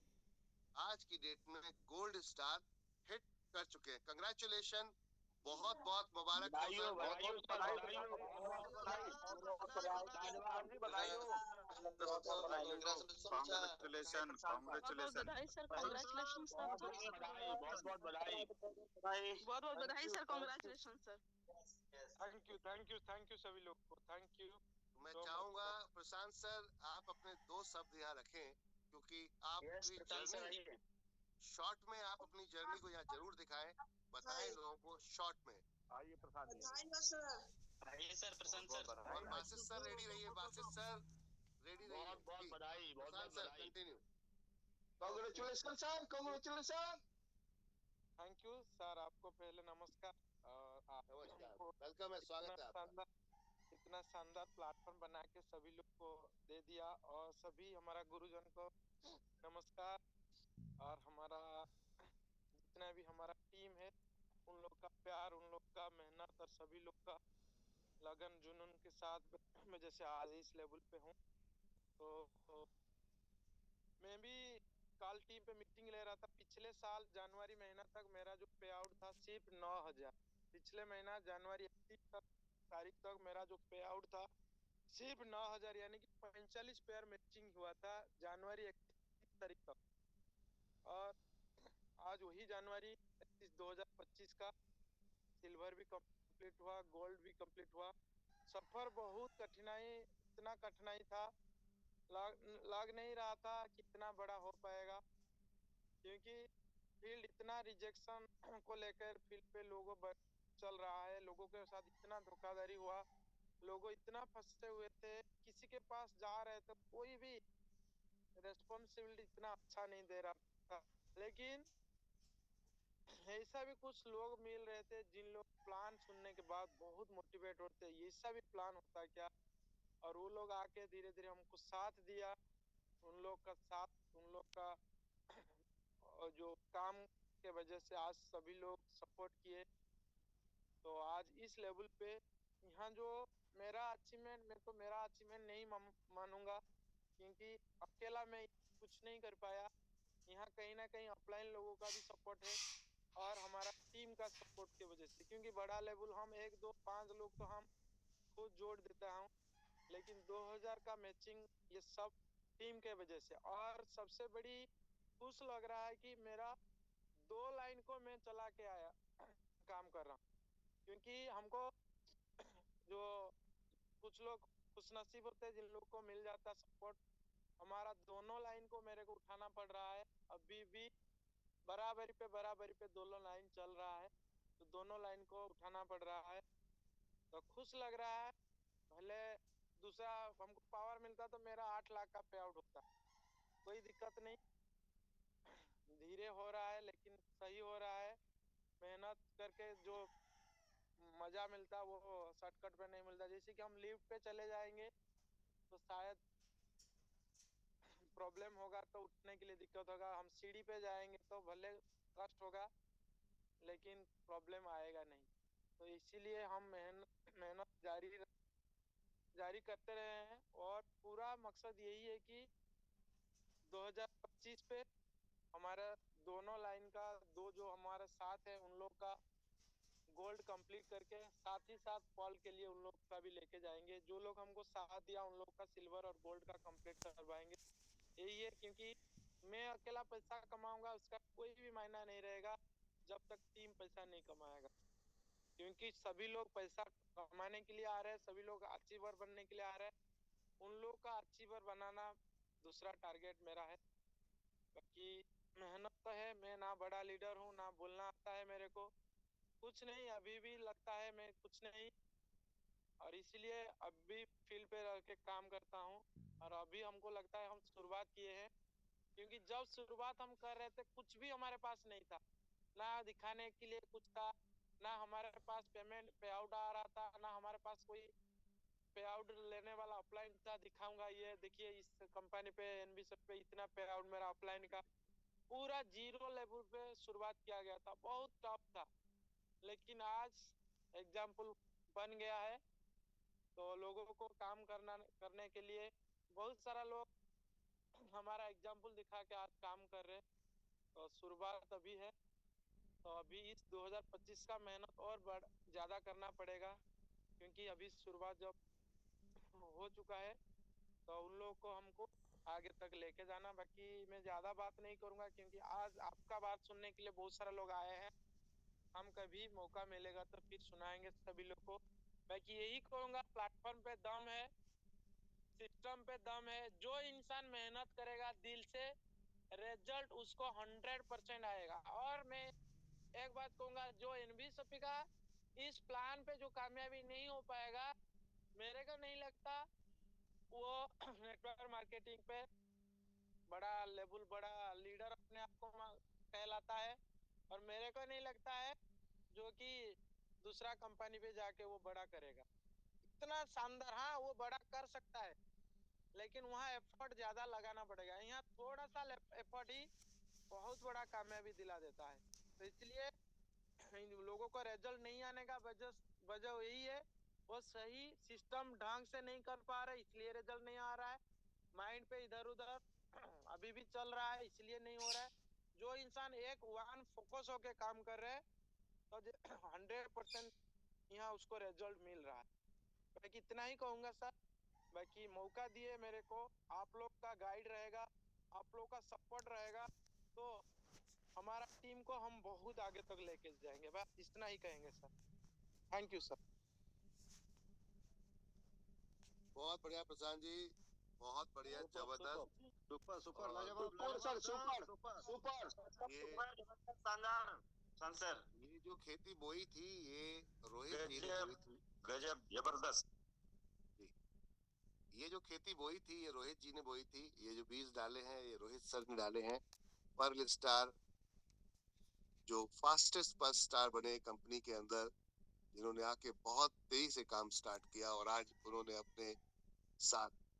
आज की डेट में गोल्ड स्टार हिट कर चुके हैं। कंग्रेचुलेशन, बहुत बहुत मुबारक हो सर, बहुत बहुत कांग्रेचुलेशन कांग्रेचुलेशन। बधाई सर, कांग्रेचुलेशन सर, बहुत बहुत बधाई। बहुत बहुत बधाई sir, congratulation sir. Thank you सभी लोग को, थैंक यू। मैं चाहूंगा प्रशांत सर आप अपने 2 शब्द यहाँ रखें, क्योंकि आपकी जर्नी शॉर्ट में, आप अपनी जर्नी को यहाँ जरूर दिखाएं, बताएं लोगों को शॉर्ट में। आइए प्रसाद आइए सर, प्रशांत सर। और बासित सर रेडी रहिए, बासित सर रेडी रहिए। बहुत बहुत बधाई, बहुत प्रशांत बहुत सर बधाई। Continue. Congratulation sir, congratulation. Thank you sir, आपको पहले नमस्कार। नमस्कार, वेलकम है, स्वागत है आपका। इतना शानदार प्लेटफॉर्म बना के सभी लोग को दे दिया, और सभी हमारा गुरुजन को नमस्कार। और हमारा जितना भी हमारा टीम है, उन लोग का प्यार, उन लोग का मेहनत और सभी लोग का लगन जुनून के साथ मैं जैसे आज इस लेवल पे हूँ। तो मैं भी कल टीम पे मीटिंग ले रहा था। पिछले साल जनवरी महीना तक मेरा जो पे आउट था सिर्फ 9,000। पिछले महीना जनवरी 31 तारीख तक मेरा जो पे आउट था सिर्फ 9,000, यानी कि 45 पेयर मैचिंग हुआ था जनवरी 31 तारीख तक। और आज वही जनवरी 31 2025 का सिल्वर भी कंप्लीट हुआ, गोल्ड भी कंप्लीट हुआ। सफर बहुत कठिनाई, इतना कठिनाई था, लग नहीं रहा था कितना बड़ा हो पाएगा, क्योंकि फील्ड इतना रिजेक्शन को लेकर फील्ड पे लोगों चल रहा है, लोगों के साथ इतना धोखाधड़ी हुआ, लोगों इतना फंसे हुए थे, किसी के पास जा रहे थे कोई भी रेस्पॉन्सिबिलिटी इतना अच्छा नहीं दे रहा था। लेकिन ऐसा भी कुछ लोग मिल रहे थे जिन लोग प्लान सुनने के बाद बहुत मोटिवेट होते हैं, ऐसा भी प्लान होता है क्या। और वो लोग आके धीरे धीरे हमको साथ दिया। उन लोग का साथ, उन लोग का जो काम के वजह से आज सभी लोग सपोर्ट किए। तो आज इस लेवल पे यहाँ जो मेरा अचीवमेंट, मैं तो मेरा अचीवमेंट नहीं मानूंगा, क्योंकि अकेला मैं कुछ नहीं कर पाया। यहाँ कहीं ना कहीं अपलाइन लोगों का भी सपोर्ट है और हमारा टीम का सपोर्ट की वजह से, क्योंकि बड़ा लेवल हम 1 2 5 लोग तो हम खुद जोड़ देता हूँ, लेकिन 2000 का मैचिंग ये सब टीम के वजह से। और सबसे बड़ी खुश लग रहा है कि मेरा 2 लाइन को मैं चला के आया काम कर रहा हूँ, क्योंकि हमको जो कुछ लोग खुशनसीब होते हैं जिन लोग को मिल जाता है सपोर्ट, हमारा दोनों लाइन को मेरे को उठाना पड़ रहा है। अभी भी बराबरी पे दोनों लाइन चल रहा है, तो दोनों लाइन को उठाना पड़ रहा है। तो खुश लग रहा है। भले दूसरा हमको पावर मिलता तो मेरा 8 लाख का पे आउट होता, कोई दिक्कत नहीं। धीरे हो रहा है लेकिन सही हो रहा है। मेहनत करके जो मजा मिलता वो शॉर्टकट पे नहीं मिलता। जैसे कि हम लिफ्ट पे चले जाएंगे तो शायद प्रॉब्लम होगा, तो उठने के लिए दिक्कत होगा। हम सीढ़ी पे जाएंगे तो भले कष्ट होगा लेकिन प्रॉब्लम आएगा नहीं। तो इसीलिए हम मेहनत जारी करते रहे हैं, और पूरा मकसद यही है कि 2025 पे हमारा दोनों लाइन का, दो जो हमारे साथ है उन लोग का गोल्ड कंप्लीट करके, साथ ही साथ फॉल के लिए उन लोग का भी लेके जाएंगे। जो लोग हमको साथ दिया उन लोग का सिल्वर और गोल्ड का कंप्लीट करवाएंगे। यही है, क्योंकि मैं अकेला पैसा कमाऊंगा उसका कोई भी मायना नहीं रहेगा जब तक टीम पैसा नहीं कमाएगा, क्योंकि सभी लोग पैसा कमाने के लिए आ रहे हैं, सभी लोग अचीवर बनने के लिए आ रहे हैं। उन लोग का अचीवर बनाना दूसरा टारगेट मेरा है। बाकी मेहनत तो है, मैं ना बड़ा लीडर हूँ, ना बोलना आता है मेरे को, कुछ नहीं, अभी भी लगता है मैं कुछ नहीं, और इसीलिए अभी फील्ड पे रह के काम करता हूँ। और अभी हमको लगता है हम शुरुआत किए हैं, क्योंकि जब शुरुआत हम कर रहे थे कुछ भी हमारे पास नहीं था, ना दिखाने के लिए कुछ था, ना हमारे पास पेमेंट पे आउट आ रहा था, ना हमारे पास कोई पे आउट लेने वाला अपलाइन था, दिखाऊंगा ये देखिए इस कंपनी पे एनबीएसएफ पे इतना पे आउट मेरा अपलाइन का, पूरा जीरो लेवल पे शुरुआत किया गया था, बहुत टफ था। लेकिन आज एग्जाम्पल बन गया है, तो लोगों को काम करने के लिए बहुत सारा लोग हमारा एग्जाम्पल दिखा के आज काम कर रहे हैं। तो शुरुआत अभी है, तो अभी इस 2025 का मेहनत और ज़्यादा करना पड़ेगा, क्योंकि अभी शुरुआत जब हो चुका है तो उन लोगों को हमको आगे तक लेके जाना। बाकी मैं ज़्यादा बात नहीं करूँगा, क्योंकि आज आपका बात सुनने के लिए बहुत सारे लोग आए हैं, हम कभी मौका मिलेगा तो फिर सुनाएंगे सभी लोग को। बाकी यही कहूँगा, प्लेटफॉर्म पे दम है, सिस्टम पे दम है, जो इंसान मेहनत करेगा दिल से, रिजल्ट उसको 100% आएगा। और मैं एक बात कहूँगा, जो एनबीएसएफ का इस प्लान पे जो कामयाबी नहीं हो पाएगा, मेरे को नहीं लगता वो नेटवर्क मार्केटिंग पे बड़ा लेवल, बड़ा लीडर अपने आप को कहलाता है, और मेरे को नहीं लगता है जो कि दूसरा कंपनी पे जाके वो बड़ा करेगा इतना शानदार। हाँ, वो बड़ा कर सकता है, लेकिन वहाँ एफर्ट ज्यादा लगाना पड़ेगा। यहाँ थोड़ा सा एफर्ट ही बहुत बड़ा कामयाबी दिला देता है। तो इसलिए इन लोगों को रिजल्ट नहीं आने का वजह यही है, वो सही सिस्टम ढंग से नहीं कर पा रहे, इसलिए रिजल्ट नहीं आ रहा है। माइंड पे इधर उधर अभी भी चल रहा है, इसलिए नहीं हो रहा है। जो इंसान एक वन फोकस होके काम कर रहे हैं, तो 100% यहाँ उसको रिजल्ट मिल रहा है। बाकी इतना ही कहूँगा सर। बाकी मौका दिए मेरे को, आप लोग का गाइड रहेगा, आप लोग का सपोर्ट रहेगा, तो हमारा टीम को हम बहुत आगे तक लेके जाएंगे। बस इतना ही कहेंगे सर। Thank you sir. बहुत बढ़िया प्रशांत जी, बहुत बढ़िया, जबरदस्त। सुपर सुपर और लाजवाब super sir, super super super ये शानदार सर, ये जो खेती बोई थी, ये रोहित जी ने बोई थी। गजब जबरदस्त। ये जो खेती बोई थी, ये रोहित जी ने बोई थी। ये जो बीज डाले हैं, ये रोहित सर ने डाले हैं। पर्ल स्टार जो फास्टेस्ट पर्ल स्टार बने कंपनी के अंदर, जिन्होंने आके बहुत तेजी से काम स्टार्ट किया, और आज उन्होंने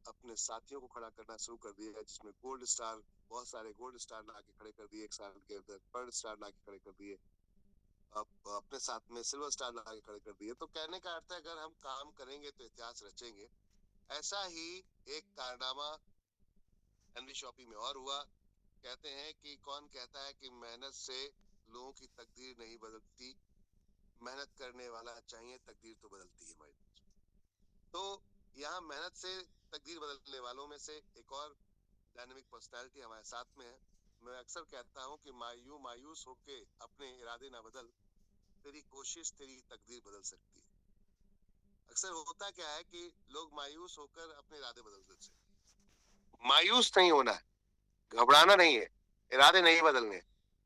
अपने साथियों को खड़ा करना शुरू कर दिया, जिसमें गोल्ड स्टार, बहुत सारे गोल्ड स्टार ला के खड़े कर दिए एक साल के अंदर, पर्ल स्टार ला के खड़े कर दिए, अब अपने साथ में सिल्वर स्टार ला के खड़े कर दिए। तो कहने का अर्थ है, अगर हम काम करेंगे तो इतिहास रचेंगे। ऐसा ही एक कारनामा हेनरी शॉपी में और हुआ। कहते हैं कि कौन कहता है कि मेहनत से लोगों की तकदीर नहीं बदलती, मेहनत करने वाला चाहिए, तकदीर तो बदलती है हमारी। तो यहाँ मेहनत से तकदीर बदलने वालों में से एक और डायनामिक पर्सनालिटी हमारे साथ में है। मैं अक्सर कहता हूँ कि मायूस होके अपने इरादे ना बदल, तेरी कोशिश तेरी तकदीर बदल सकती है। अक्सर होता क्या है कि लोग मायूस होकर अपने इरादे बदल देते हैं। मायूस नहीं होना है, घबराना नहीं है, इरादे नहीं बदलने।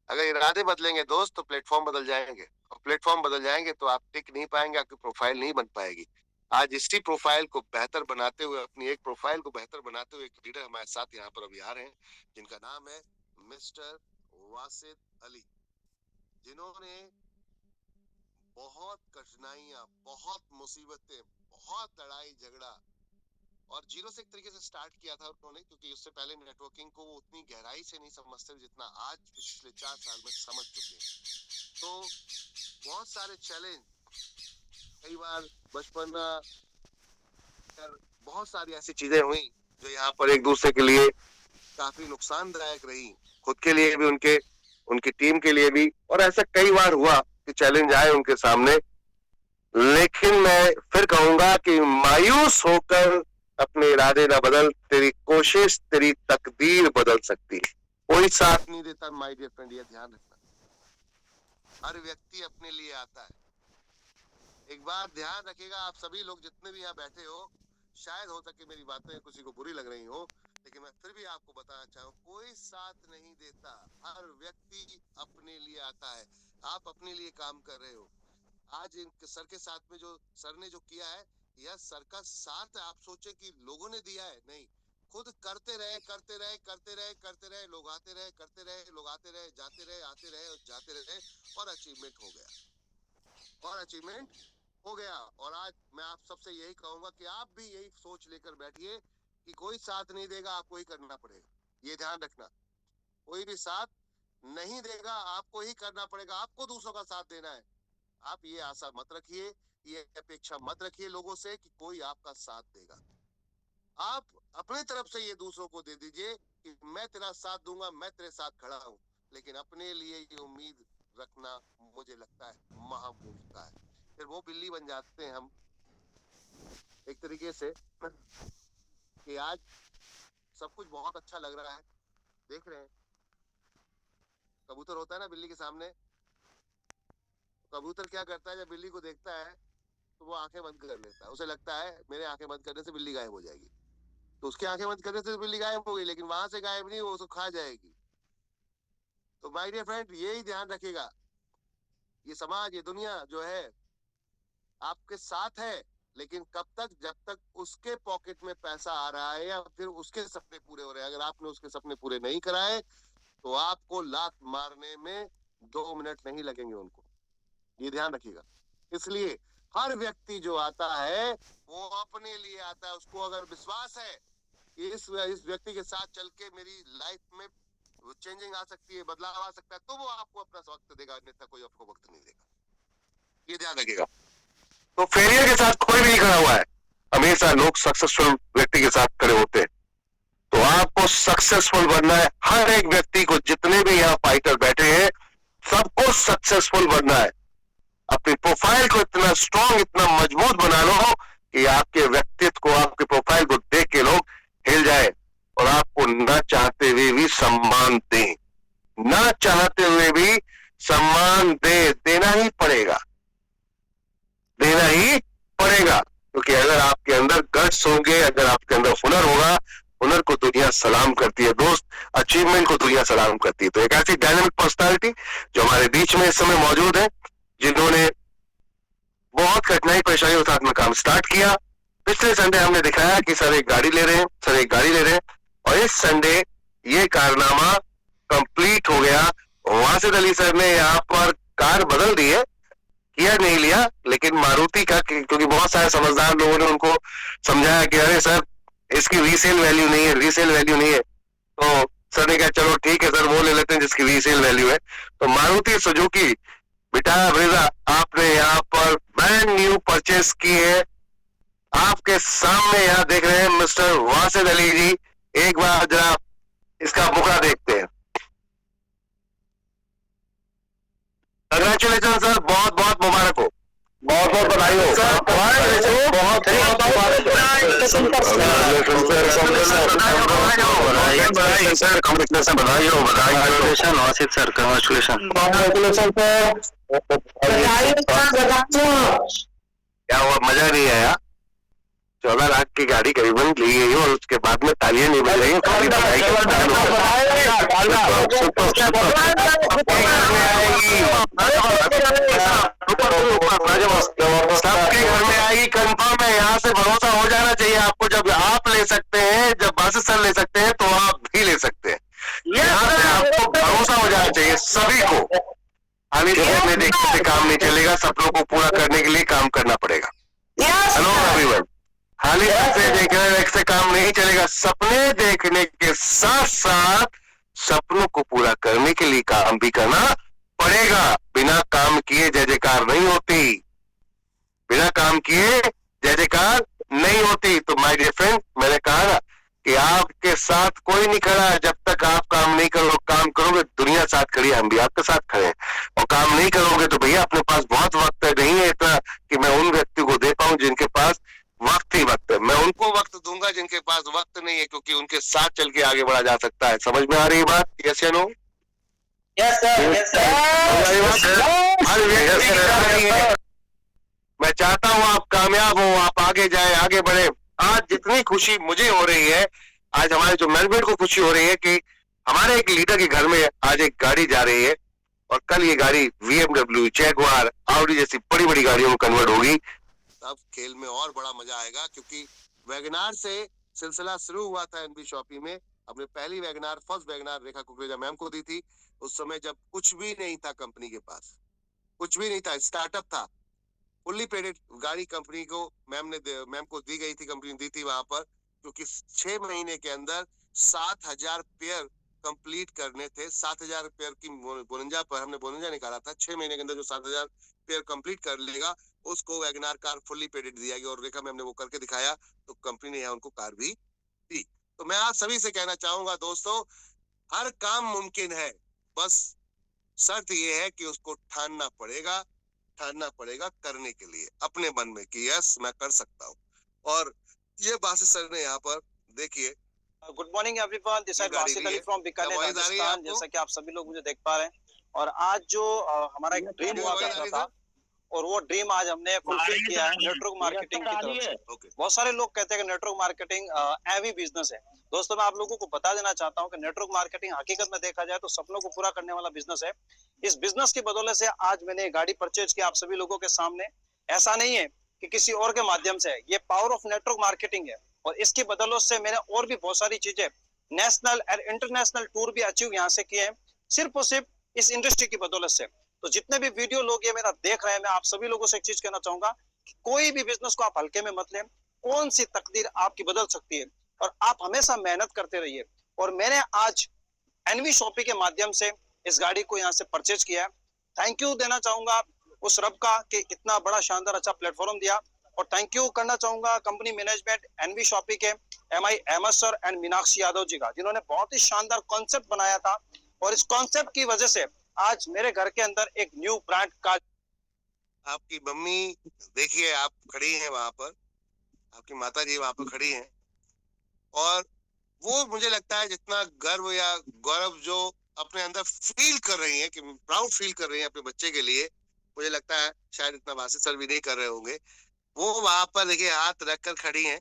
अगर इरादे बदलेंगे दोस्त, तो प्लेटफॉर्म बदल जाएंगे, और प्लेटफॉर्म बदल जाएंगे तो आप टिक नहीं पाएंगे, आपकी प्रोफाइल नहीं बन पाएगी। आज इसी प्रोफाइल को बेहतर बनाते हुए, अपनी एक प्रोफाइल को बेहतर बनाते हुए एक लीडर हमारे साथ यहाँ पर अभी आ रहे हैं, जिनका नाम है मिस्टर वासिद अली, जिन्होंने बहुत कठिनाइयां, बहुत मुसीबतें, बहुत लड़ाई झगड़ा, और जीरो से एक तरीके से स्टार्ट किया था उन्होंने, क्योंकि उससे पहले नेटवर्किंग को वो उतनी गहराई से नहीं समझते जितना आज पिछले 4 साल में समझ चुके हैं। तो बहुत सारे चैलेंज, कई बार बचपन, बहुत सारी ऐसी चीजें हुई जो यहाँ पर एक दूसरे के लिए काफी नुकसानदायक रही, खुद के लिए भी, उनकी टीम के लिए भी। और ऐसा कई बार हुआ कि चैलेंज आए उनके सामने, लेकिन मैं फिर कहूंगा कि मायूस होकर अपने इरादे ना बदल, तेरी कोशिश तेरी तकदीर बदल सकती है। कोई साथ नहीं देता माय डियर फ्रेंड, ये ध्यान रखना। हर व्यक्ति अपने लिए आता है। एक बात ध्यान रखिएगा, आप सभी लोग जितने भी यहाँ बैठे हो, शायद हो सके मेरी बातें किसी को बुरी लग रही हो, लेकिन मैं फिर भी आपको बताना चाहूँ, कोई साथ नहीं देता, हर व्यक्ति अपने लिए आता है। आप अपने लिए काम कर रहे हो। आज इन सर के साथ में जो सर ने जो किया है, यह सर का साथ आप सोचे कि लोगों ने दिया है, नहीं, खुद करते रहे करते रहे करते रहे करते रहे, लोग आते रहे करते रहे, लोग आते रहे जाते रहे आते रहे और जाते रहे, और अचीवमेंट हो गया, और अचीवमेंट हो गया। और आज मैं आप सबसे यही कहूंगा कि आप भी यही सोच लेकर बैठिए कि कोई साथ नहीं देगा, आपको ही करना पड़ेगा। ये ध्यान रखना, कोई भी साथ नहीं देगा, आपको ही करना पड़ेगा, आपको दूसरों का साथ देना है। आप ये आशा मत रखिए, ये अपेक्षा मत रखिए लोगों से कि कोई आपका साथ देगा। आप अपनी तरफ से ये दूसरों को दे दीजिए कि मैं तेरा साथ दूंगा, मैं तेरे साथ खड़ा हूँ, लेकिन अपने लिए ये उम्मीद रखना मुझे लगता है महामूर्खता है। फिर वो बिल्ली बन जाते हैं हम एक तरीके से कि आज सब कुछ बहुत अच्छा लग रहा है, देख रहे हैं, कबूतर होता है ना बिल्ली के सामने, कबूतर क्या करता है, जब बिल्ली को देखता है तो वो आंखें बंद कर लेता है, उसे लगता है मेरे आंखें बंद करने से बिल्ली गायब हो जाएगी, तो उसकी आंखें बंद करने से बिल्ली गायब हो गई, लेकिन वहां से गायब नहीं, वो उसको खा जाएगी। तो माय डियर फ्रेंड, यही ध्यान रखिएगा, ये समाज, ये दुनिया जो है आपके साथ है, लेकिन कब तक, जब तक उसके पॉकेट में पैसा आ रहा है या फिर उसके सपने पूरे हो रहे हैं। अगर आपने उसके सपने पूरे नहीं कराए तो आपको लात मारने में 2 मिनट नहीं लगेंगे उनको, ये ध्यान रखिएगा। इसलिए हर व्यक्ति जो आता है वो अपने लिए आता है। उसको अगर विश्वास है कि इस व्यक्ति के साथ चल के मेरी लाइफ में चेंजिंग आ सकती है, बदलाव आ सकता है, तो वो आपको अपना वक्त देगा, अन्यथा कोई आपको वक्त नहीं देगा, ये ध्यान रखिएगा। तो फेलियर के साथ कोई भी नहीं खड़ा हुआ है, हमेशा लोग सक्सेसफुल व्यक्ति के साथ खड़े होते हैं। तो आपको सक्सेसफुल बनना है, हर एक व्यक्ति को, जितने भी यहाँ फाइटर बैठे हैं सबको सक्सेसफुल बनना है। अपनी प्रोफाइल को इतना स्ट्रॉन्ग, इतना मजबूत बना लो कि आपके व्यक्तित्व को, आपके प्रोफाइल को देख के लोग हिल जाए और आपको न चाहते हुए भी सम्मान दें, न चाहते हुए भी सम्मान देना ही पड़ेगा, देना ही पड़ेगा। क्योंकि अगर आपके अंदर गट्स होंगे, अगर आपके अंदर हुनर होगा, हुनर को दुनिया सलाम करती है दोस्त, अचीवमेंट को दुनिया सलाम करती है। तो एक ऐसी डायनामिक पर्सनालिटी जो हमारे बीच में इस समय मौजूद है, जिन्होंने बहुत कठिनाई परेशानियों के साथ में काम स्टार्ट किया। पिछले संडे हमने दिखाया कि सर एक गाड़ी ले रहे हैं, सर एक गाड़ी ले रहे हैं, और इस संडे ये कारनामा कंप्लीट हो गया। वासिद अली सर ने यहाँ पर कार बदल दी है, किया नहीं लिया, लेकिन मारुति का, क्योंकि बहुत सारे समझदार लोगों ने उनको समझाया कि अरे सर इसकी रीसेल वैल्यू नहीं है, रीसेल वैल्यू नहीं है, तो सर ने कहा चलो ठीक है सर, वो ले लेते हैं जिसकी रीसेल वैल्यू है। तो मारुति सुजुकी विटारा ब्रेजा आपने यहाँ पर ब्रांड न्यू परचेस की है। आपके सामने यहाँ देख रहे हैं मिस्टर वासिद अली जी, एक बार जरा इसका मुखड़ा देखते हैं। कंग्रेचुलेशन सर, बहुत बहुत मुबारक हो, बहुत बहुत बधाई हो सर, बहुत सर, कांग्रेचुलेशन, बधाई हो, कांग्रेचुलेशन वासिद सर, कांग्रेचुलेशन, क्या हुआ, मजा नहीं आया? 14 लाख की गाड़ी करीबन ली गई और उसके बाद में तालियां नहीं बज रही हैं, खाली बधाई के सबके घर में आएगी, कंफर्म है। यहाँ से भरोसा हो जाना चाहिए आपको, जब आप ले सकते हैं, जब वासिद सर ले सकते हैं, तो आप भी ले सकते हैं। यहाँ से आपको भरोसा हो जाना चाहिए सभी को। खाली देखने देखने से काम नहीं चलेगा, सपनों को पूरा करने के लिए काम करना पड़ेगा। हेलो एवरीवन, खाली सपने देखने से काम नहीं चलेगा, सपने देखने के साथ साथ सपनों को पूरा करने के लिए काम भी करना पड़ेगा। बिना काम किए जय जयकार नहीं होती, बिना काम किए जय जयकार नहीं होती। तो माय डियर फ्रेंड, मैंने कहा ना कि आपके साथ कोई नहीं खड़ा है जब तक आप काम नहीं करोगे। काम करोगे, दुनिया साथ खड़ी है, हम भी आपके साथ खड़े हैं। और काम नहीं करोगे तो भैया अपने पास बहुत वक्त है, नहीं है इतना कि मैं उन व्यक्ति को दे पाऊं जिनके पास वक्त ही वक्त है। मैं उनको वक्त दूंगा जिनके पास वक्त नहीं है, क्योंकि उनके साथ चल के आगे बढ़ा जा सकता है। समझ में आ रही है बात? यस या no? Yes sir, yes sir. मैं चाहता हूँ आप कामयाब हो, आप आगे जाए, आगे बढ़े। आज जितनी खुशी मुझे हो रही है, आज हमारे जो मैनेजमेंट को खुशी हो रही है कि हमारे एक लीडर के घर में आज एक गाड़ी जा रही है और कल ये गाड़ी BMW, जैगवार, ऑडी जैसी बड़ी बड़ी गाड़ियों में कन्वर्ट होगी। अब खेल में और बड़ा मजा आएगा क्योंकि वैगनार से सिलसिला शुरू हुआ था एनबी शॉपी में। हमने पहली वैगनार, फर्स्ट वैगनार रेखा कुकरेजा मैम को दी थी उस समय जब कुछ भी नहीं था कंपनी के पास, कुछ भी नहीं था, स्टार्टअप था। फुल्ली पेडेड गाड़ी कंपनी को मैम को दी गई थी, कंपनी दी थी वहां पर, क्योंकि 6 महीने के अंदर 7,000 पेयर कंप्लीट करने थे। 7,000 पेयर की बोनंजा पर हमने बोनंजा निकाला था। 6 महीने के अंदर जो 7,000 पेयर कंप्लीट कर लेगा उसको वैगनार कार फुल्ली पेडेड दिया गया और रेखा मैम ने वो करके दिखाया तो कंपनी ने यहाँ उनको कार भी दी। तो मैं आप सभी से कहना चाहूंगा दोस्तों, हर काम मुमकिन है, बस शर्त ये है कि उसको ठानना पड़ेगा करने के लिए अपने मन में कि यस मैं कर सकता हूँ। और ये बासित सर ने यहाँ पर देखिए। Good morning everyone, this is Basit Ali from Bikaner Rajasthan. जैसा कि आप सभी लोग मुझे देख पा रहे हैं और आज जो हमारा एक ड्रीम हुआ करता था और वो ड्रीम आज हमने फुलफिल किया है नेटवर्क मार्केटिंग की तरफ से। बहुत सारे लोग कहते हैं कि नेटवर्क मार्केटिंग हैवी बिजनेस है। दोस्तों मैं आप लोगों को बता देना चाहता हूं कि नेटवर्क मार्केटिंग हकीकत में देखा जाए तो सपनों को पूरा करने वाला बिजनेस है। इस बिजनेस की बदौलत से आज मैंने गाड़ी परचेज की आप सभी लोगों के सामने। ऐसा नहीं है कि किसी और के माध्यम से, ये पावर ऑफ नेटवर्क मार्केटिंग है और इसकी बदौलत से मैंने और भी बहुत सारी चीजें, नेशनल और इंटरनेशनल टूर भी अचीव यहाँ से किए हैं, सिर्फ और सिर्फ इस इंडस्ट्री की बदौलत से। तो जितने भी वीडियो लोग ये मेरा देख रहे हैं, मैं आप सभी लोगों से एक चीज कहना चाहूंगा कि कोई भी बिजनेस को आप हल्के में मत लें। कौन सी तकदीर आपकी बदल सकती है और आप हमेशा मेहनत करते रहिए। और मैंने आज एनवी शॉपी के माध्यम से इस गाड़ी को यहाँ से परचेज किया है। थैंक यू देना चाहूंगा उस रब का कि इतना बड़ा शानदार अच्छा प्लेटफॉर्म दिया। और थैंक यू करना चाहूंगा कंपनी मैनेजमेंट एनवी शॉपी के MI Ahmad sir and Meenakshi Yadav ji का, जिन्होंने बहुत ही शानदार कॉन्सेप्ट बनाया था और इस कॉन्सेप्ट की वजह से आज मेरे घर के अंदर एक न्यू ब्रांड का। आपकी मम्मी देखिए आप खड़ी हैं वहां पर, आपकी माता जी वहां पर खड़ी हैं और वो मुझे लगता है जितना गर्व या गौरव जो अपने अंदर फील कर रही हैं कि प्राउड फील कर रही हैं अपने बच्चे के लिए, मुझे लगता है शायद इतना बासित सर भी नहीं कर रहे होंगे। वो वहां पर देखिए हाथ रखकर खड़ी हैं।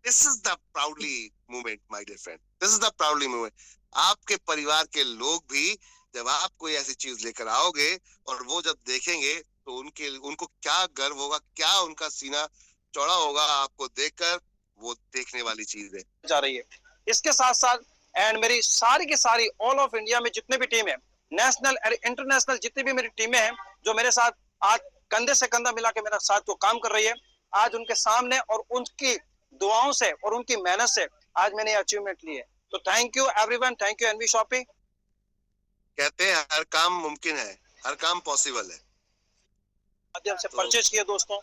This is the proudly movement my dear friend, this is the proudly movement. आपके परिवार के लोग भी जब आप कोई ऐसी चीज लेकर आओगे और वो जब देखेंगे तो उनको क्या गर्व होगा, क्या उनका सीना चौड़ा होगा आपको देखकर, वो देखने वाली चीज है जा रही है। इसके साथ साथ एंड मेरी सारी की सारी ऑल ऑफ इंडिया में जितने भी टीम है, नेशनल और इंटरनेशनल जितनी भी मेरी टीमें हैं जो मेरे साथ आज कंधे से कंधा मिला के मेरे साथ जो काम कर रही है, आज उनके सामने और उनकी दुआओं से और उनकी मेहनत से आज मैंने अचीवमेंट ली है। तो thank you everyone, thank you NV shopping. कहते हैं हर काम मुमकिन है, हर काम पॉसिबल है। माध्यम से परचेज किया दोस्तों,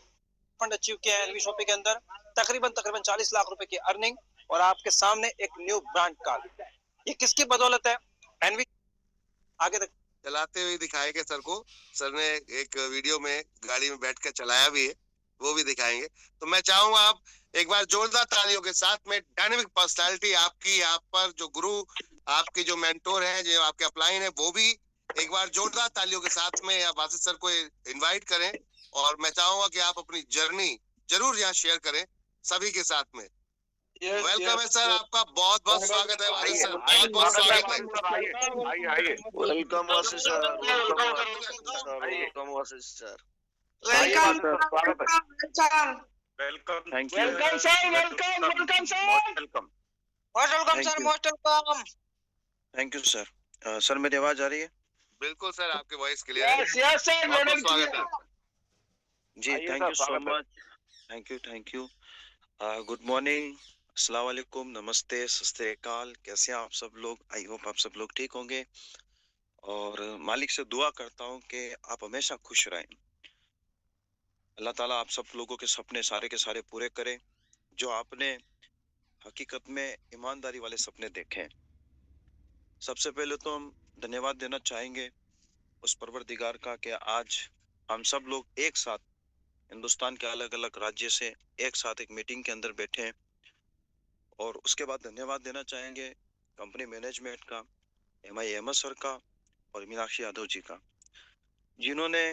फंड अचीव किया है एनवी शॉपिंग के अंदर, तकरीबन 40 लाख रुपए की अर्निंग और आपके सामने एक न्यू ब्रांड कार। ये किसकी बदौलत है? एनवी आगे तक चलाते हुए दिखाएंगे सर को। सर ने एक वीडियो में गाड़ी में बैठकर चलाया भी है, वो भी दिखाएंगे। तो मैं चाहूंगा आप एक बार जोरदार तालियों के साथ में डायनेमिक पर्सनालिटी आपकी, आप पर जो गुरु, आपके जो मेंटोर हैं, जो आपके अपलाइन है, वो भी एक बार जोरदार तालियों के साथ में आप बासित सर को इनवाइट करें। और मैं चाहूंगा कि आप अपनी जर्नी जरूर यहाँ शेयर करें सभी के साथ में। वेलकम है सर, आपका बहुत बहुत स्वागत है बासित सर, बहुत बहुत स्वागत है। Welcome Wasit sir, welcome Wasit sir, welcome, thank you, welcome sir, welcome, welcome sir, welcome, welcome sir, most welcome. Thank you sir. Sir मेरी आवाज आ रही है? बिल्कुल सर, आपकी वॉइस क्लियर है। यस सर, बहुत स्वागत है जी, thank you so much, thank you. Good morning, अस्सलाम वालेकुम, नमस्ते, सत श्री अकाल। कैसे हैं आप सब लोग? आई होप आप सब लोग ठीक होंगे और मालिक से दुआ करता हूं कि आप हमेशा खुश रहें। अल्लाह ताला आप सब लोगों के सपने सारे के सारे पूरे करे जो आपने हकीकत में ईमानदारी वाले सपने देखे हैं। सबसे पहले तो हम धन्यवाद देना चाहेंगे उस परवरदिगार का कि आज हम सब लोग एक साथ हिंदुस्तान के अलग अलग राज्य से एक साथ एक मीटिंग के अंदर बैठे हैं। और उसके बाद धन्यवाद देना चाहेंगे कंपनी मैनेजमेंट का, MI अहमद सर का और मीनाक्षी यादव जी का, जिन्होंने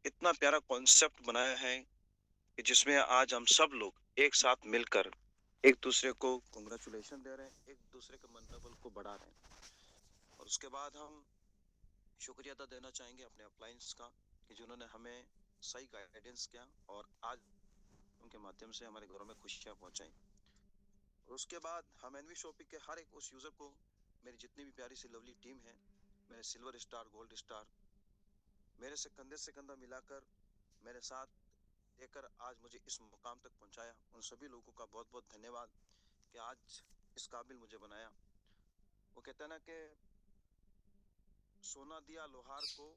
इतना प्यारा कॉन्सेप्ट बनाया है कि जिसमें आज हम सब लोग एक साथ मिलकर एक दूसरे को कांग्रेचुलेशन दे रहे हैं, एक दूसरे के मनोबल को बढ़ा रहे हैं। और उसके बाद हम शुक्रिया अदा देना चाहेंगे अपने अपलायंस का कि जिन्होंने हमें सही गाइडेंस किया और आज उनके माध्यम से हमारे घरों में खुशियां पहुंचाई। और उसके बाद हम एनवी शॉपिंग के हर एक उस यूजर को, मेरी जितनी भी प्यारी सी लवली टीम है, मेरे सिल्वर स्टार, गोल्ड स्टार, मेरे से कंधा मिलाकर मेरे साथ देकर आज मुझे इस मुकाम तक पहुंचाया, उन सभी लोगों का बहुत बहुत धन्यवाद कि आज इस काबिल मुझे बनाया। वो कहते हैं ना कि सोना दिया लोहार को,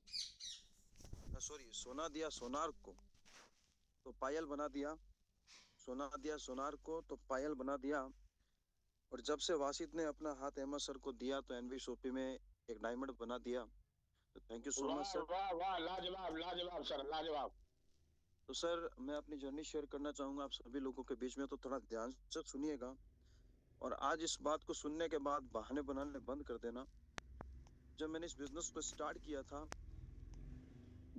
सोना दिया सोनार को तो पायल बना दिया, सोना दिया सोनार को तो पायल बना दिया। और जब से वासिद ने अपना हाथ अहमद सर को दिया तो एनवी शॉपी में एक डायमंड बना दिया। तो thank you so much sir. वाह वाह, लाजवाब लाजवाब सर, लाजवाब। तो सर मैं अपनी जर्नी शेयर करना चाहूंगा आप सभी लोगों के बीच में, तो थोड़ा ध्यान से सुनिएगा। और आज इस बात को सुनने के बाद बहाने बनाने बंद कर देना। जब मैंने इस बिजनेस को स्टार्ट किया था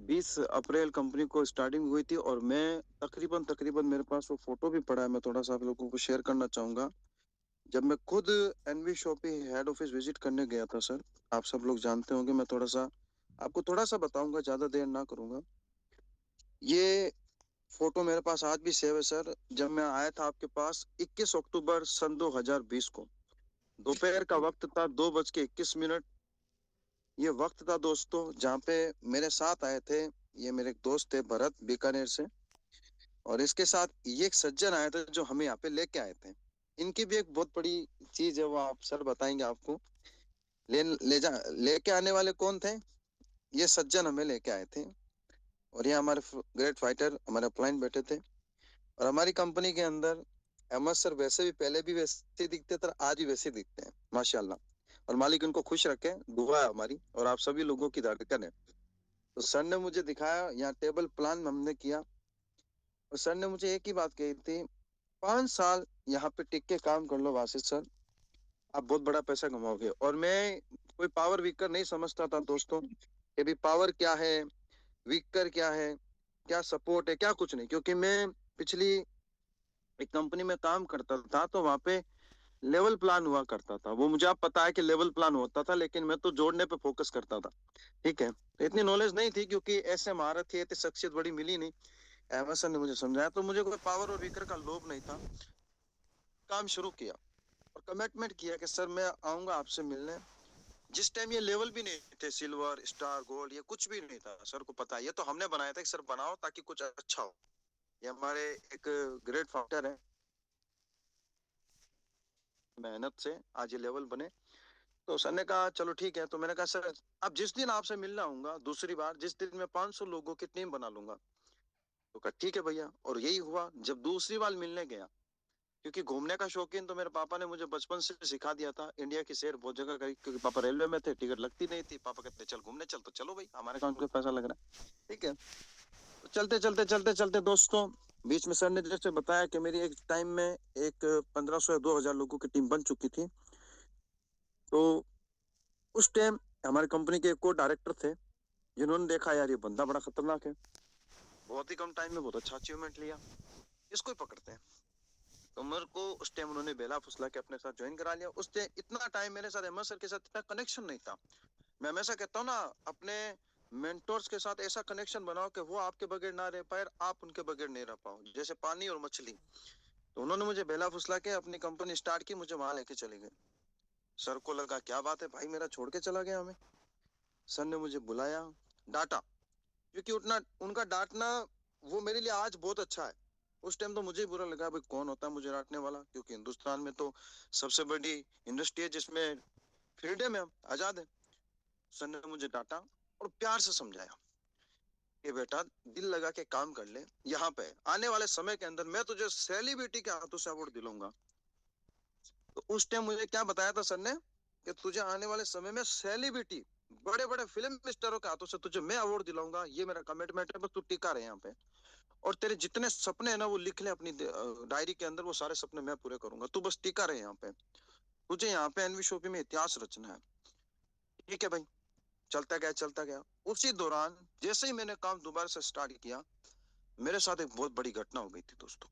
20 अप्रैल कंपनी को स्टार्टिंग हुई थी, और मैं तकरीबन मेरे पास वो फोटो भी पड़ा है, मैं थोड़ा सा आप लोगों को शेयर करना चाहूंगा। जब मैं खुद NV shoppy head office visit करने गया था सर, आप सब लोग जानते होंगे, मैं आपको थोड़ा सा बताऊंगा, ज्यादा देर ना करूंगा। ये फोटो मेरे पास आज भी सेव है सर। जब मैं आया था आपके पास 21 अक्टूबर सन 2020 को, दोपहर का वक्त था, 2:21। ये वक्त था दोस्तों जहाँ पे मेरे साथ आए थे, ये मेरे एक दोस्त थे भरत, बीकानेर से, और इसके साथ ये एक सज्जन आए थे जो हमें यहाँ पे लेके आए थे। इनकी भी एक बहुत बड़ी चीज है, वो आप सर बताएंगे आपको। लेके आने वाले कौन थे? ये सज्जन हमें लेके आए थे, और ये हमारे ग्रेट फाइटर, हमारे अपलाइन बैठे थे। और हमारी कंपनी के अंदर अहमद सर वैसे भी, पहले भी वैसे दिखते थे, आज भी वैसे दिखते हैं माशाल्लाह। और मालिक उनको खुश रखे, दुआ है हमारी और आप सभी लोगों की धड़कन है। तो सर ने मुझे दिखाया, यहाँ टेबल प्लान हमने किया, और सर ने मुझे एक ही बात कही थी, 5 साल यहाँ पे टिक के काम कर लो वासिद सर, आप बहुत बड़ा पैसा कमाओगे। और मैं कोई पावर वीकर नहीं समझता था दोस्तों, कि भी पावर क्या है, वीकर क्या है, क्या सपोर्ट है, क्या कुछ नहीं। क्योंकि मैं पिछली एक कंपनी में काम करता था, तो वहां पे लेवल प्लान हुआ करता था। वो मुझे आप पता है कि लेवल प्लान होता था, लेकिन मैं तो जोड़ने पे फोकस करता था, ठीक है। तो इतनी नॉलेज नहीं थी, क्योंकि ऐसे महारत थी, इतनी शख्सियत बड़ी मिली नहीं। अहमद सर ने मुझे समझाया, तो मुझे कोई पावर और वीकर का लोभ नहीं था। काम शुरू किया और कमिटमेंट किया कि सर मैं आऊंगा आपसे मिलने। जिस टाइम ये लेवल भी नहीं थे, सिल्वर स्टार गोल्ड, ये कुछ भी नहीं था, सर को पता है। ये तो हमने बनाया था कि सर बनाओ ताकि कुछ अच्छा हो। ये हमारे एक ग्रेट फाउंडर है, मेहनत से आज ये लेवल बने। तो सर ने कहा चलो ठीक है। तो मैंने कहा सर अब जिस दिन आपसे मिलना आऊंगा, दूसरी बार जिस दिन मैं 500 लोगों की टीम बना लूंगा। तो कहा ठीक है भैया। और यही हुआ। जब दूसरी बार मिलने गया, क्योंकि घूमने का शौकीन तो मेरे पापा ने मुझे बचपन से सिखा दिया था, इंडिया की सैर बहुत जगह करी, क्योंकि पापा रेलवे में थे, टिकट लगती नहीं थी। पापा कहते चल घूमने चल, तो चलो भाई, हमारे अकाउंट में पैसा लग रहा है, ठीक है। तो चलते दोस्तों, बीच में सर ने जैसे बताया कि मेरी एक टाइम में एक 1500 या 2000 लोगों की टीम बन चुकी थी। तो उस टाइम हमारी कंपनी के एक को डायरेक्टर थे, जिन्होंने देखा यार ये बंदा बड़ा खतरनाक है, बहुत ही कम टाइम में बहुत अच्छा अचीवमेंट लिया, इसको ही पकड़ते हैं। तो मेरे को उस टाइम उन्होंने बेला फुसला के अपने साथ ज्वाइन करा लिया। उस टाइम इतना टाइम मेरे साथ अहमद सर के साथ इतना कनेक्शन नहीं था। मैं हमेशा कहता हूँ ना, अपने मेंटोर्स के साथ ऐसा कनेक्शन बनाओ कि वो आपके बगैर ना रह पाए, आप उनके बगैर नहीं रह पाओ, जैसे पानी और मछली। तो उन्होंने मुझे बेला फुसला के अपनी कंपनी स्टार्ट की, मुझे वहां लेके चले गए। सर को लगा क्या बात है भाई, मेरा छोड़ के चला गया हमें। सर ने मुझे बुलाया, डांटा, क्योंकि उतना उनका डांटना वो मेरे लिए आज बहुत अच्छा है। उस टाइम तो मुझे बुरा लगा, भाई कौन होता है मुझे डांटने वाला, क्योंकि हिंदुस्तान में तो सबसे बड़ी इंडस्ट्री है जिसमें फ्रीडम है, आजाद है। सर ने मुझे डांटा और प्यार से समझाया कि बेटा दिल लगा के काम कर ले, यहाँ पे आने वाले समय के अंदर मैं तुझे सेलिब्रिटी के हाथों से अवार्ड दिलाऊंगा। तो उस टाइम मुझे क्या बताया था सर ने, कि तुझे आने वाले समय में सेलिब्रिटी, बड़े बड़े फिल्म स्टारों के हाथों से तुझे मैं अवार्ड दिलाऊंगा, ये मेरा कमिटमेंट है, बस तू टिका रहे यहाँ पे। और तेरे जितने सपने हैं ना, वो लिख ले अपनी डायरी के अंदर, वो सारे सपने मैं पूरे करूंगा, तू बस टिका रहे यहाँ पे, तुझे यहाँ पे एनवी शॉपी में इतिहास रचना है। ठीक है भाई। चलता गया। उसी दौरान जैसे ही मैंने काम दोबारा से स्टार्ट किया, मेरे साथ एक बहुत बड़ी घटना हो गई थी दोस्तों।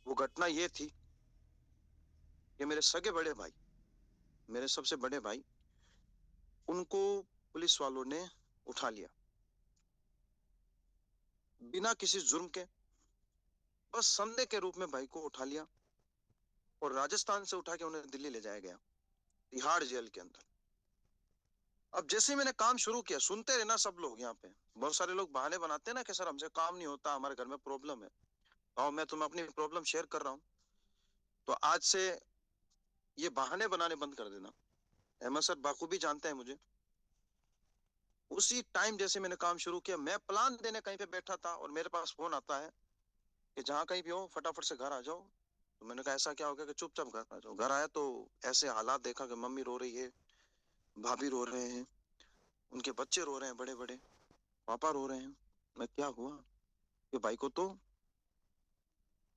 वो घटना ये थी कि मेरे सगे बड़े भाई, मेरे सबसे बड़े भाई, उनको पुलिस वालों ने उठा लिया बिना किसी जुर्म के, बस संदेह के रूप में भाई को उठा लिया और राजस्थान से उठा के उन्हें दिल्ली ले जाया गया, तिहाड़ जेल के अंदर। अब जैसे ही मैंने काम शुरू किया, सुनते रहे ना सब लोग, यहाँ पे बहुत सारे लोग बहाने बनाते हैं ना कि सर हमसे काम नहीं होता, हमारे घर में प्रॉब्लम है। और मैं तुम्हें अपनी प्रॉब्लम शेयर कर रहा हूँ, तो आज से ये बहाने बनाने बंद कर देना। अहमद सर बाखूबी जानते हैं मुझे। उसी टाइम जैसे मैंने काम शुरू किया, मैं प्लान देने कहीं पे बैठा था और मेरे पास फोन आता है कि जहाँ कहीं भी हो फटाफट से घर आ जाओ। तो मैंने कहा ऐसा क्या हो गया कि चुपचाप घर आ जाओ। घर आया तो ऐसे हालात देखा कि मम्मी रो रही है, भाभी रो रहे हैं, उनके बच्चे रो रहे हैं बड़े बड़े, पापा रो रहे हैं। मैं क्या हुआ कि भाई को तो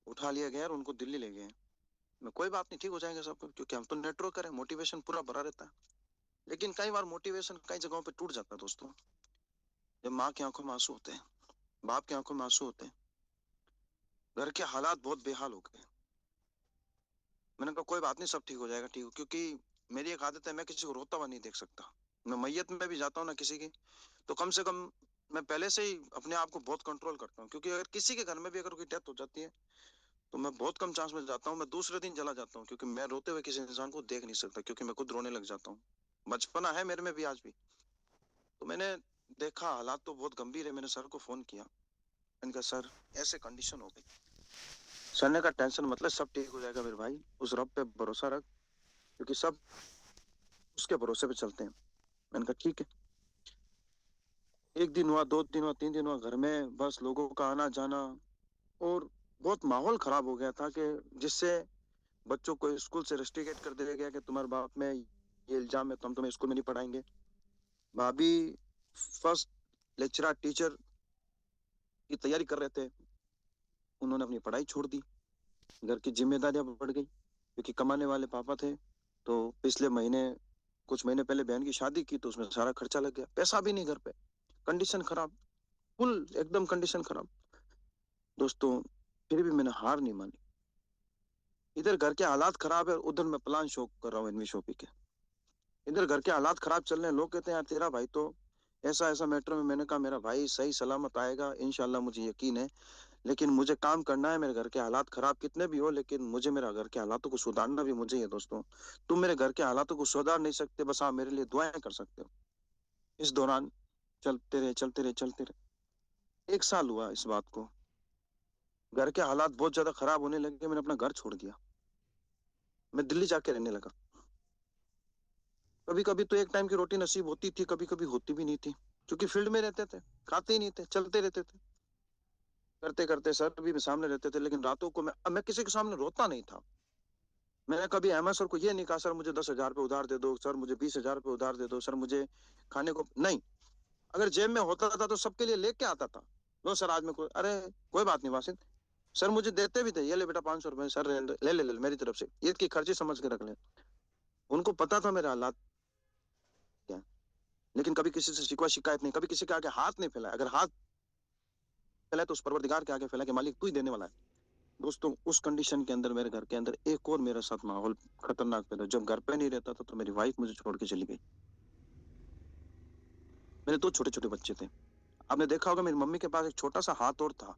उठा लिया गया और उनको दिल्ली ले गए। मैं कोई बात नहीं, ठीक हो जाएंगे सब, क्योंकि हम तो नेटवर्क करें, मोटिवेशन पूरा भरा रहता है। लेकिन कई बार मोटिवेशन कई जगहों पे टूट जाता है दोस्तों। जब माँ की आंखों में आंसू होते हैं, बाप की आंखों में आंसू होते हैं, घर के हालात बहुत बेहाल हो गए। मैंने कहा कोई बात नहीं, सब ठीक हो जाएगा, ठीक हो, क्योंकि मेरी एक आदत है, मैं किसी को रोता हुआ नहीं देख सकता। मैं मैयत में भी जाता हूँ ना किसी की, तो कम से कम मैं पहले से ही अपने आप को बहुत कंट्रोल करता हूँ, क्योंकि अगर किसी के घर में भी अगर कोई डेथ हो जाती है तो मैं बहुत कम चांस में जाता हूँ, मैं दूसरे दिन चला जाता हूँ, क्योंकि मैं रोते हुए किसी इंसान को देख नहीं सकता, क्योंकि मैं खुद रोने लग जाता हूँ। बचपना है मेरे में भी आज भी। तो मैंने देखा हालात तो बहुत गंभीर है। मैंने सर को फोन किया, मैंने कहा सर ऐसे कंडीशन हो गई। सर ने कहा टेंशन मतलब, सब ठीक हो जाएगा मेरे भाई, उस रब पे भरोसा रख, क्योंकि सब उसके भरोसे पे चलते हैं। मैंने कहा ठीक है। एक दिन हुआ, 2 दिन हुआ, 3 दिन हुआ, घर में बस लोगों का आना जाना, और बहुत माहौल खराब हो गया था, कि जिससे बच्चों को स्कूल से रेस्ट्रिकेट कर दिया गया कि तुम्हारे बाप में ये इल्जाम है तो हम तुम्हें स्कूल में नहीं पढ़ाएंगे। भाभी फर्स्ट लेक्चरर टीचर की तैयारी कर रहे थे, उन्होंने अपनी पढ़ाई छोड़ दी, घर की जिम्मेदारियां बढ़ गई, क्योंकि कमाने वाले पापा थे। तो पिछले महीने, कुछ महीने पहले बहन की शादी की, तो उसमें सारा खर्चा लग गया, पैसा भी नहीं घर पे, कंडीशन खराब, फुल एकदम कंडीशन खराब दोस्तों। फिर भी मैंने हार नहीं मानी। इधर घर के हालात खराब है, उधर मैं प्लान शो कर रहा हूँ एनवी शॉपी के। इधर घर के हालात खराब चल रहे हैं, लोग कहते हैं यार तेरा भाई तो ऐसा ऐसा मैटर में। मैंने कहा मेरा भाई सही सलामत आएगा इंशाल्लाह, मुझे यकीन है, लेकिन मुझे काम करना है। मेरे घर के हालात खराब कितने भी हो, लेकिन मुझे मेरा घर के हालातों को सुधारना भी मुझे ही है दोस्तों। तुम मेरे घर के हालातों को सुधार नहीं सकते, बस आप मेरे लिए दुआएं कर सकते हो। इस दौरान चलते रहे चलते रहे चलते रहे, 1 साल हुआ इस बात को। घर के हालात बहुत ज्यादा खराब होने लगे, मैंने अपना घर छोड़ दिया, मैं दिल्ली जाके रहने लगा। कभी कभी तो एक टाइम की रोटी नसीब होती थी, कभी कभी होती भी नहीं थी, क्योंकि फील्ड में रहते थे, खाते ही नहीं थे, चलते रहते थे, करते करते। सर भी सामने रहते थे, लेकिन रातों को मैं किसी के सामने रोता नहीं था। मैंने कभी अहमद सर को ये नहीं कहा सर मुझे 10,000 रुपये उधार दे दो, सर मुझे 20,000 रुपये उधार दे दो, सर मुझे खाने को नहीं। अगर जेब में होता था तो सबके लिए लेके आता था। लो सर आज में कोई, अरे कोई बात नहीं वासिद, सर मुझे देते भी थे, ये ले बेटा 500 रुपए, सर ले ले ले मेरी तरफ से, ईद की खर्ची समझ के रख ले। उनको पता था मेरे हालात क्या, लेकिन कभी किसी से शिकवा शिकायत नहीं, कभी किसी के आगे हाथ नहीं फैलाया। अगर हाथ फैलाए तो उस परवरदिगार के आगे फैला, कि मालिक तू ही देने वाला है। दोस्तों उस कंडीशन के अंदर मेरे घर के अंदर एक और मेरे साथ माहौल खतरनाक पैदा। जब घर पे नहीं रहता था तो मेरी वाइफ मुझे छोड़ के चली गई। मेरे 2 छोटे छोटे बच्चे थे। आपने देखा होगा मेरी मम्मी के पास एक छोटा सा हाथ और था,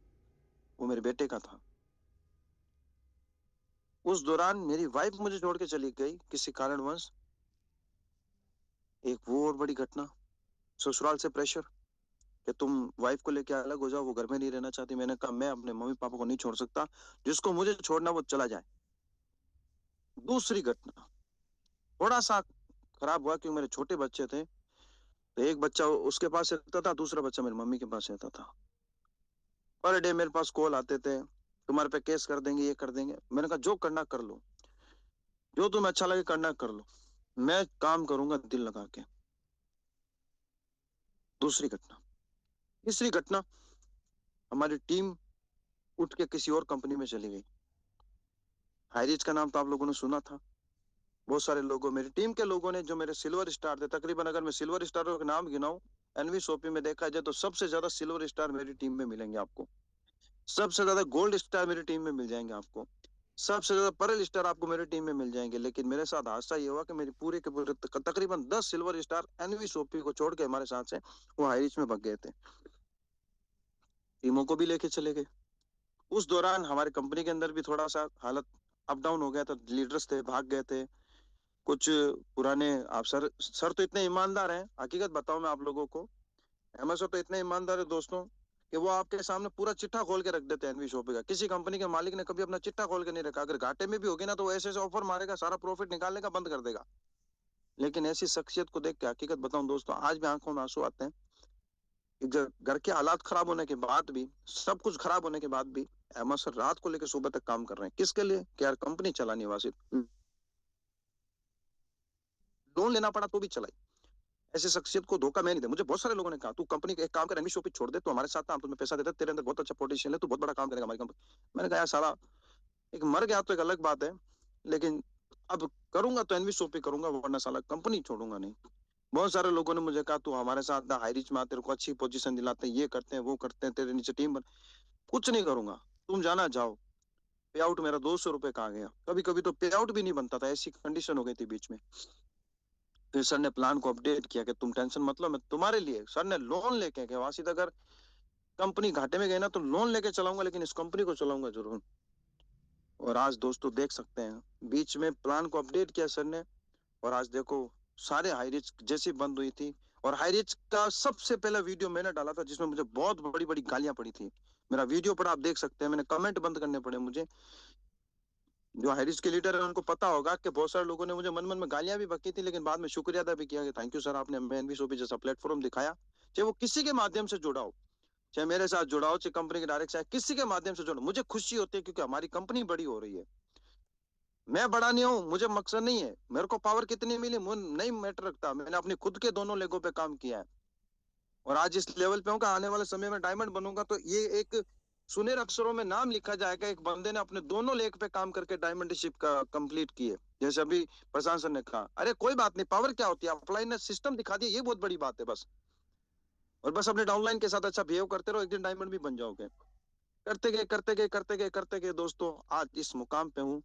वो मेरे बेटे का था। उस दौरान मेरी वाइफ मुझे छोड़ के चली गई किसी कारणवश। एक वो और बड़ी घटना, ससुराल से प्रेशर कि तुम वाइफ को लेके अलग हो जाओ, वो घर में नहीं रहना चाहती। मैंने कहा मैं अपने मम्मी पापा को नहीं छोड़ सकता, जिसको मुझे छोड़ना वो चला जाए। दूसरी घटना थोड़ा सा खराब हुआ, क्योंकि मेरे छोटे बच्चे थे, तो एक बच्चा उसके पास रहता था, दूसरा बच्चा मेरी मम्मी के पास रहता था। पर डे मेरे पास कॉल आते थे, तुम्हारे पे केस कर देंगे, ये कर देंगे। मैंने कहा जो करना कर लो, जो तुम्हें अच्छा लगे करना कर लो, मैं काम करूंगा दिल लगा के। दूसरी घटना। तीसरी घटना, हमारी टीम उठ के किसी और कंपनी में चली गई। हाईरिच का नाम तो आप लोगों ने सुना था। बहुत सारे लोगों, मेरी टीम के लोगों ने, जो मेरे सिल्वर स्टार थे, तकरीबन अगर मैं सिल्वर स्टारों के नाम गिनाऊं एनवी शॉपी में देखा जाए तो सबसे ज्यादा सिल्वर स्टार मेरी टीम में मिलेंगे आपको, सबसे ज्यादा गोल्ड स्टार मेरी टीम में मिल जाएंगे आपको। सबसे ज्यादा परल स्टार आपको मेरी टीम में मिल जाएंगे, लेकिन मेरे साथ हादसा ये हुआ कि मेरी पूरे के पूरे तकरीबन 10 सिल्वर स्टार एनवी सोपी को छोड़ के हमारे साथ से वो हाई रिच में भाग गए थे, टीमों को भी लेके चले गए। उस दौरान हमारी कंपनी के अंदर भी थोड़ा सा हालत अप डाउन हो गया था, लीडर्स थे भाग गए थे, कुछ पुराने आप सर तो इतने ईमानदार हैं, हकीकत बताऊं मैं आप लोगों को, एमएसओ तो इतने ईमानदार है दोस्तों कि वो आपके सामने पूरा चिट्ठा खोल के रख देते हैं एनवी शॉपी का। किसी कंपनी के मालिक ने कभी अपना चिट्ठा खोल के नहीं रखा, अगर घाटे में भी होगी ना तो वो ऐसे ऐसे ऑफर मारेगा, सारा प्रॉफिट निकालने का बंद कर देगा। लेकिन ऐसी शख्सियत को देख के हकीकत बताऊं दोस्तों, आज भी आंखों में आंसू आते हैं कि घर के हालात खराब होने के बाद भी, सब कुछ खराब होने के बाद भी अहमद सर रात को लेकर सुबह तक काम कर रहे हैं। किसके लिए? कि यार कंपनी चलानी है, वासित लोन लेना पड़ा तो भी चलाई। ऐसी शख्सियत को धोखा मैं नहीं दे। मुझे बहुत सारे लोगों ने कहा तू कंपनी का एक काम कर, एनवी शॉपी छोड़ दे, तो हमारे साथ हम तुम्हें पैसा देते, तेरे अंदर बहुत अच्छा पोटेंशियल है, तू बहुत बड़ा काम करेगा हमारी कंपनी। मैंने कहा यार साला, एक मर गया तो एक अलग बात है, लेकिन अब करूंगा तो एनवी शॉपी करूंगा, वरना साला कंपनी छोड़ूंगा नहीं। बहुत सारे लोगों ने मुझे कहा तू हमारे साथ हाई रिच में, तेरे को अच्छी पोजीशन दिलाते हैं, ये करते हैं वो करते हैं, तेरे नीचे टीम बन। कुछ नहीं करूंगा, तुम जाना जाओ। पे आउट मेरा 200 रुपए कहाँ गया, कभी कभी तो पे आउट भी नहीं बनता था, ऐसी कंडीशन हो गई थी बीच में। फिर सर ने प्लान को अपडेट किया कि तुम टेंशन मत लो, मैं तुम्हारे लिए, सर ने लोन लेके के वासित, अगर कंपनी घाटे में गई ना तो लोन लेके चलाऊंगा, लेकिन इस कंपनी को चलाऊंगा जरूर। और आज दोस्तों देख सकते हैं, बीच में प्लान को अपडेट किया सर ने, और आज देखो सारे हाई रिच जैसी बंद हुई थी। और हाई रिच का सबसे पहला वीडियो मैंने डाला था जिसमें मुझे बहुत बड़ी बड़ी गालियां पड़ी थी, मेरा वीडियो पर आप देख सकते हैं, मैंने कमेंट बंद करने पड़े मुझे। जो हाइरिस के लीडर है उनको पता होगा कि बहुत सारे लोगों ने मुझे मन मन में गालियां भी बकी थी, लेकिन बाद में शुक्रिया अदा भी किया कि थैंक यू सर, आपने एनवी शॉपी जैसा प्लेटफॉर्म दिखाया। चाहे वो किसी के माध्यम से जुड़ा हो, चाहे मेरे साथ जुड़ा हो, चाहे कंपनी के डायरेक्ट, चाहे किसी के माध्यम से जुड़ा, मुझे खुशी होती है क्योंकि हमारी कंपनी बड़ी हो रही है। मैं बड़ा नहीं हूँ, मुझे मकसद नहीं है मेरे को पावर कितनी मिली नहीं मैटर रखता, मैंने अपने खुद के दोनों लेगों पे काम किया है और आज इस लेवल पे हूँ कि आने वाले समय में डायमंड बनूंगा तो ये एक सुनहरे अक्षरों में नाम लिखा जाएगा, एक बंदे ने अपने दोनों लेग पे काम करके डायमंडशिप का कंप्लीट की है। जैसे अभी प्रशांत सर ने कहा, अरे कोई बात नहीं, पावर क्या होती है, अपलाइन ने सिस्टम दिखा दिया, ये बहुत बड़ी बात है बस। और बस अपने डाउनलाइन के साथ अच्छा बिहेव करते रहो, एक दिन डायमंड भी बन जाओगे। करते गए करते गए करते गए करते गए दोस्तों, आज इस मुकाम पे हूँ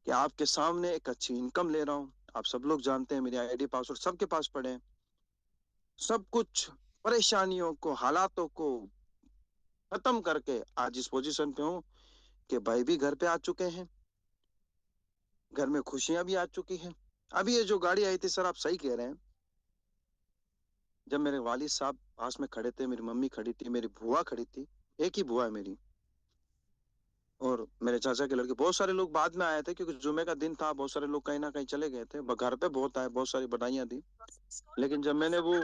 कि आपके सामने एक अच्छी इनकम ले रहा हूँ। आप सब लोग जानते हैं मेरी आईडी पासवर्ड सबके पास पड़े हैं, सब कुछ परेशानियों को, हालातों को खत्म करके आज इस पोजीशन पे हूँ कि भाई भी घर पे आ चुके हैं, घर में खुशियां भी आ चुकी हैं। अभी ये जो गाड़ी आई थी सर, आप सही कह रहे हैं, जब मेरे वालिद साहब पास में खड़े थे, मेरी मम्मी खड़ी थी, मेरी बुआ खड़ी थी, एक ही बुआ है मेरी, और मेरे चाचा के लड़के, बहुत सारे लोग बाद में आए थे क्योंकि जुमे का दिन था, बहुत सारे लोग कहीं ना कहीं चले गए थे, घर पे बहुत आए, बहुत सारी बधाइयां दी। लेकिन जब मैंने वो,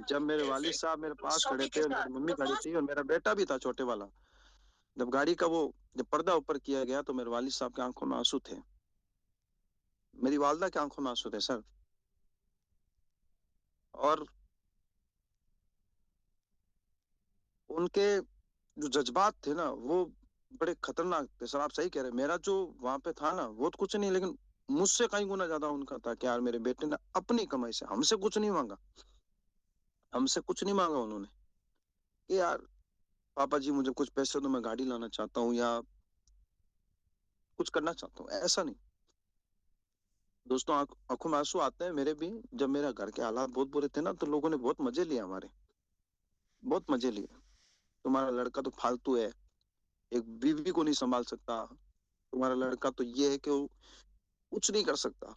जब मेरे वालिद साहब मेरे पास खड़े थे और मेरी मम्मी खड़ी थी और मेरा बेटा भी था छोटे वाला, जब गाड़ी का वो जब पर्दा ऊपर किया गया तो मेरे वालिद साहब की आंखों में आंसू थे, मेरी वालदा की आंखों में आंसू थे सर। और उनके जो जज्बात थे ना वो बड़े खतरनाक थे सर, आप सही कह रहे हैं। मेरा जो वहां पे था ना वो तो कुछ नहीं, लेकिन मुझसे कई गुना ज्यादा उनका था कि यार मेरे बेटे ने अपनी कमाई से, हमसे कुछ नहीं मांगा, हमसे कुछ नहीं मांगा उन्होंने कि यार पापा जी मुझे कुछ पैसे दो, मैं गाड़ी लाना चाहता हूँ या कुछ करना चाहता हूँ, ऐसा नहीं। दोस्तों आंखों में आंसू आते हैं मेरे भी। जब मेरा घर के हालात बहुत बुरे थे ना तो लोगों ने बहुत मजे लिए, हमारे बहुत मजे लिए, तुम्हारा लड़का तो फालतू है, एक बीवी को नहीं संभाल सकता, तुम्हारा लड़का तो ये है कि वो कुछ नहीं कर सकता।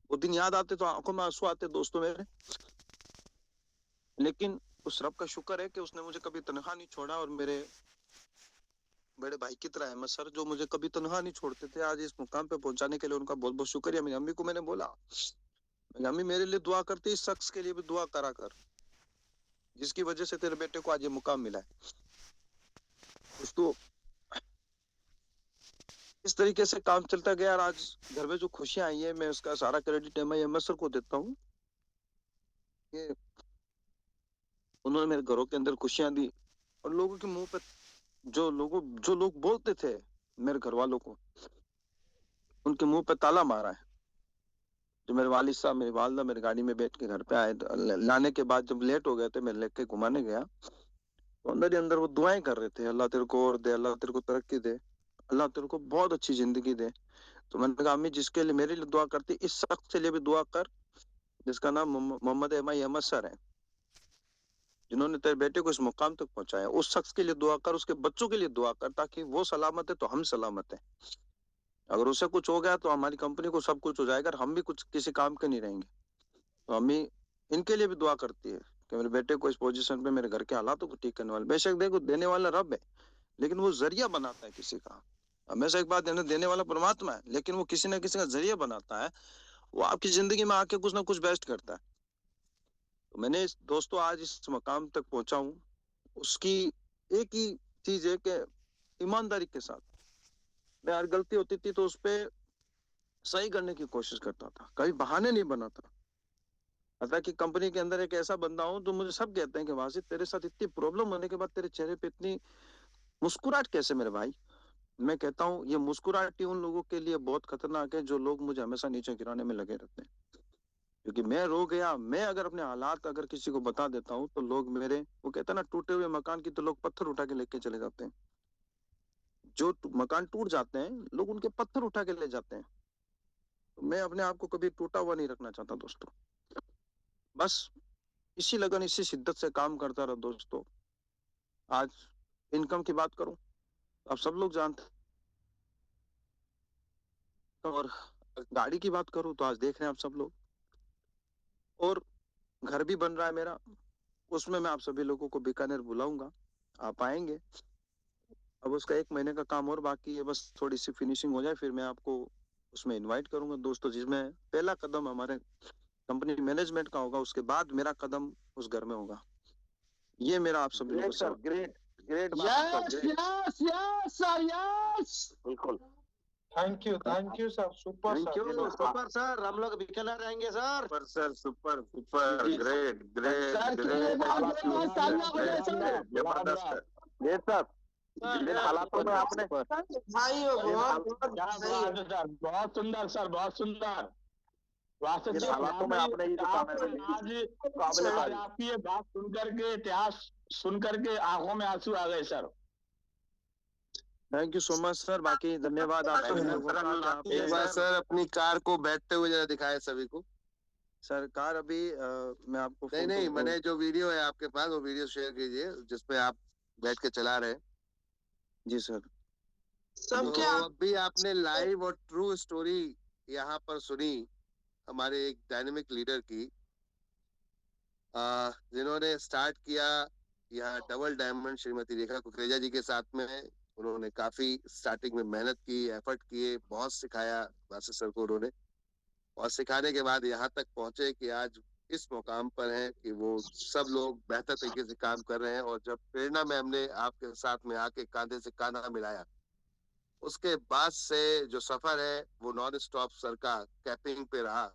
वो दिन याद आते तो आंखों में आंसू आते दोस्तों मेरे। लेकिन उस रब का शुक्र है कि उसने मुझे कभी तनहा नहीं छोड़ा, और मेरे बड़े भाई की तरह अहमद सर जो मुझे कभी तनहा नहीं छोड़ते थे, आज इस मुकाम पे पहुंचाने के लिए उनका बहुत बहुत शुक्रिया। मेरी अम्मी को मैंने बोला, अम्मी मेरे लिए दुआ करती, इस शख्स के लिए भी दुआ करा कर जिसकी वजह से तेरे बेटे को आज ये मुकाम मिला है। दोस्तों इस तरीके से काम चलता गया और आज घर में जो खुशियां आई है मैं उसका सारा क्रेडिट अहमद सर को देता हूँ। उन्होंने मेरे घरों के अंदर खुशियां दी और लोगों के मुंह पे जो लोग बोलते थे मेरे घर वालों को, उनके मुंह पे ताला मारा है। जो मेरे वालिद साहब मेरी वालदा मेरी गाड़ी में बैठ के घर पे आए, लाने के बाद जब लेट हो गए थे, मैं लेके घुमाने गया तो अंदर ही अंदर वो दुआएं कर रहे थे, अल्लाह तेरे को और दे, अल्लाह तेरे को तरक्की दे। अल्लाह तेरे को बहुत अच्छी जिंदगी दे। तो मैंने कहा अम्मी जिसके लिए मेरे लिए दुआ करती, इस शख्स के लिए भी दुआ कर जिसका नाम मोहम्मद एमआई अहमद सर है, जिन्होंने तेरे बेटे को इस मुकाम तक पहुंचाया। उस शख्स के लिए दुआ कर, उसके बच्चों के लिए दुआ कर, ताकि वो सलामत है तो हम सलामत है। अगर उसे कुछ हो गया तो हमारी कंपनी को सब कुछ हो जाएगा और हम भी कुछ किसी काम के नहीं रहेंगे। तो अम्मी इनके लिए भी दुआ करती है कि मेरे बेटे को इस पोजीशन पे, मेरे घर के हालातों को ठीक करने वाले। बेशक देखो देने वाला रब है, लेकिन वो जरिया बनाता है किसी का। हमेशा एक बात देने वाला परमात्मा है, लेकिन वो किसी ना किसी का जरिया बनाता है। वो आपकी जिंदगी में आके कुछ ना कुछ बेस्ट करता है। तो मैंने दोस्तों आज इस मकाम तक पहुंचा हूँ, उसकी एक ही चीज है कि ईमानदारी के साथ मैं हर गलती होती थी तो उस पर सही करने की कोशिश करता था, कभी बहाने नहीं बनाता। पता कि कंपनी के अंदर एक ऐसा बंदा हूं तो मुझे सब कहते हैं कि वासिफ तेरे साथ इतनी प्रॉब्लम होने के बाद तेरे चेहरे पे इतनी मुस्कुराहट कैसे मेरे भाई। मैं कहता हूँ ये मुस्कुराहट ही उन लोगों के लिए बहुत खतरनाक है जो लोग मुझे हमेशा नीचे गिराने में लगे रहते हैं। क्योंकि मैं रो गया, मैं अगर अपने हालात अगर किसी को बता देता हूँ तो लोग मेरे, वो कहते हैं ना टूटे हुए मकान की तो लोग पत्थर उठा के लेके चले जाते हैं। जो मकान टूट जाते हैं लोग उनके पत्थर उठा के ले जाते हैं। तो मैं अपने आप को कभी टूटा हुआ नहीं रखना चाहता दोस्तों। बस इसी लगन इसी शिद्दत से काम करता रहा दोस्तों। आज इनकम की बात करूं, आप सब लोग जानते हैं, और गाड़ी की बात करूं तो आज देख रहे हैं आप सब लोग, और घर भी बन रहा है मेरा, उसमें मैं आप सभी लोगों को बीकानेर बुलाऊंगा, आप आएंगे। अब उसका 1 महीने का काम और बाकी है, बस थोड़ी सी फिनिशिंग हो जाए फिर मैं आपको उसमें इनवाइट करूंगा दोस्तों, जिसमें पहला कदम हमारे कंपनी मैनेजमेंट का होगा, उसके बाद मेरा कदम उस घर में होगा। ये मेरा आप सभी लोगों से great great yes yes yes sir yes. बिल्कुल। Thank you sir, super thank sir. You super sir, हम लोग बीकानेर रहेंगे सर। सुपर सर, सुपर सुपर, जी, जी। ग्रेट ग्रेट सर की ग्रेट, आवाज में तालियां बजाएं सर। जबरदस्त है। ये सर जिन हालातों में आपने भाई बहुत बहुत क्या सही है। बात है सर, बहुत सुंदर सर, बहुत सुंदर। वासिफ जिन जी हालातों में आपने ये जो कामयाबी ली, काबिल आज तारीफ। आपकी ये बात सुन करके, इतिहास सुन करके आंखों में आंसू आ गए sir. Thank you so much sir. बाकी धन्यवाद आप सभी लोगों का कि आपने एक बार सर अपनी कार को बैठते हुए जरा दिखाए सभी को। सरकार अभी मैं आपको नहीं फोटो नहीं, मैंने जो वीडियो है आपके पास, वो वीडियो शेयर कीजिए जिसमें आप बैठ के चला रहे हैं। जी सर। सबके तो अभी आपने लाइव और ट्रू स्टोरी यहाँ पर सुनी हमारे एक डायनेमिक लीडर की, जिन्होंने स्टार्ट किया यहाँ डबल डायमंड श्रीमती रेखा कुकरेजा जी के साथ में। उन्होंने काफी स्टार्टिंग में मेहनत की, एफर्ट किए, बहुत सिखाया वासिफ सर को उन्होंने, और सिखाने के बाद यहाँ तक पहुंचे कि आज इस मुकाम पर हैं कि वो सब लोग बेहतर तरीके से काम कर रहे हैं। और जब प्रेरणा मैम ने आपके साथ में आके कांधे से कांधा मिलाया, उसके बाद से जो सफर है वो नॉन स्टॉप सर का कैपिंग पे रहा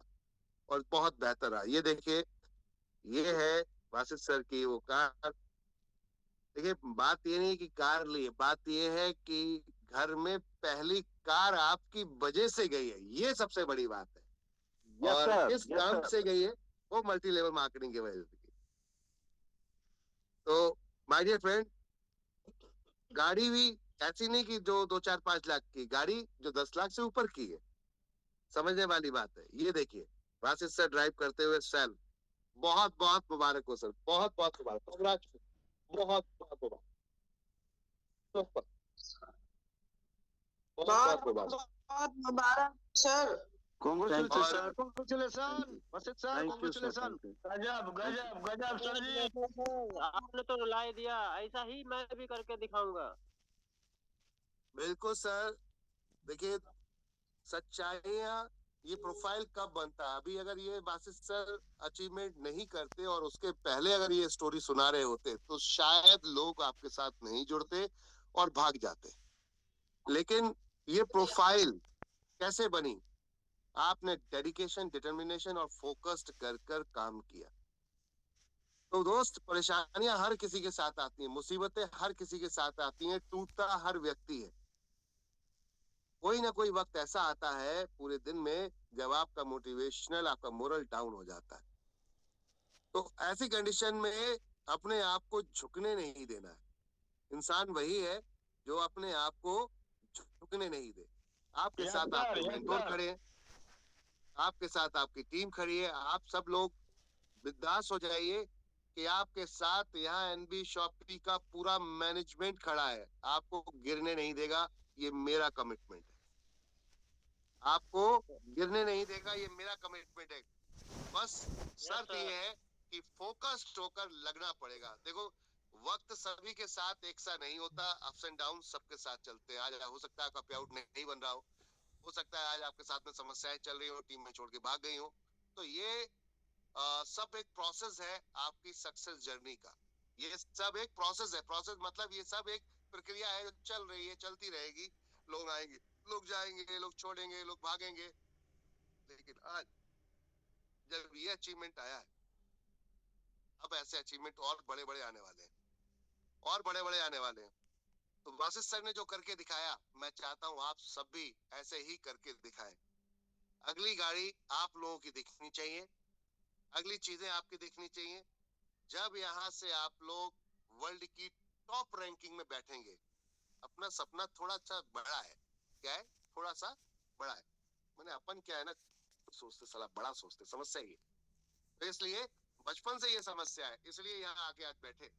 और बहुत बेहतर रहा। ये देखिए, ये है वासिफ सर की वो कार। देखिए बात ये नहीं कि कार ली, बात ये है कि घर में पहली कार आपकी वजह से गई है, ये सबसे बड़ी बात है। और इस काम से गई है वो मल्टी लेवल मार्केटिंग की वजह से। तो माय डियर फ्रेंड, गाड़ी भी ऐसी नहीं कि जो 2-4-5 लाख की गाड़ी, जो 10 लाख से ऊपर की है, समझने वाली बात है। ये देखिए वासिफ सर ड्राइव करते हुए सेल, बहुत बहुत मुबारक हो सर, बहुत बहुत मुबारक, बहुत बहुत मुबारक, बहुत मुबारक, बहुत मुबारक सर। Congratulation Wasif sir, thank you sir. Congratulation. गजब गजब गजब सर जी। आपने तो रुला दिया, ऐसा ही मैं भी करके दिखाऊंगा। बिल्कुल सर। देखिए सच्चाइयाँ, ये प्रोफाइल कब बनता है? अभी अगर ये वासिफ सर अचीवमेंट नहीं करते और उसके पहले अगर ये स्टोरी सुना रहे होते तो शायद लोग आपके साथ नहीं जुड़ते और भाग जाते। लेकिन ये प्रोफाइल कैसे बनी? आपने डेडिकेशन, डिटर्मिनेशन और फोकस्ड कर कर काम किया। तो दोस्त, परेशानियां हर किसी के साथ आती हैं, मुसीबतें हर किसी के साथ आती हैं, टूटता हर व्यक्ति है। कोई ना कोई वक्त ऐसा आता है पूरे दिन में जब आपका मोटिवेशनल, आपका मोरल डाउन हो जाता है। तो ऐसी कंडीशन में अपने आप को झुकने नहीं देना है। इंसान वही है जो अपने आप को रुकने नहीं दे। आपके यस साथ सर, आपके यस मेंटोर सर। खड़े हैं, आपके साथ आपकी टीम खड़ी है। आप सब लोग बिंदास हो जाइए कि आपके साथ यहाँ एनबी शॉपी का पूरा मैनेजमेंट खड़ा है, आपको गिरने नहीं देगा, ये मेरा कमिटमेंट है। आपको गिरने नहीं देगा, ये मेरा कमिटमेंट है। बस शर्त ये है कि फोकस्ड होकर लगना पड़ेगा। देखो, वक्त सभी के साथ एक सा नहीं होता, अप्स एंड डाउन सबके साथ चलते हैं। आज हो सकता है आपका पे आउट नहीं बन रहा हो सकता है आज आपके साथ में समस्याएं चल रही हो, टीम में छोड़ के भाग गई हो। तो ये सब एक प्रोसेस है आपकी सक्सेस जर्नी का। ये सब एक प्रोसेस है। प्रोसेस मतलब ये सब एक प्रक्रिया है जो चल रही है, चलती रहेगी। लोग आएंगे, लोग जाएंगे, लोग छोड़ेंगे, लोग भागेंगे, लेकिन आज जब ये अचीवमेंट आया है, अब ऐसे अचीवमेंट और बड़े बड़े आने वाले हैं, और बड़े बड़े आने वाले हैं। तो वासिफ सर ने जो करके दिखाया, मैं चाहता हूं आप सब भी ऐसे ही करके दिखाएं। अगली गाड़ी आप लोगों की दिखनी चाहिए, अगली चीजें आपकी दिखनी चाहिए। जब यहाँ से आप लोग वर्ल्ड की टॉप रैंकिंग में बैठेंगे, अपना सपना थोड़ा सा बड़ा है। क्या है? थोड़ा सा बड़ा है। मैंने अपन क्या है ना, सोचते साला बड़ा सोचते, समस्या ये तो इसलिए बचपन से ये समस्या है, इसलिए यहाँ आके आज बैठे,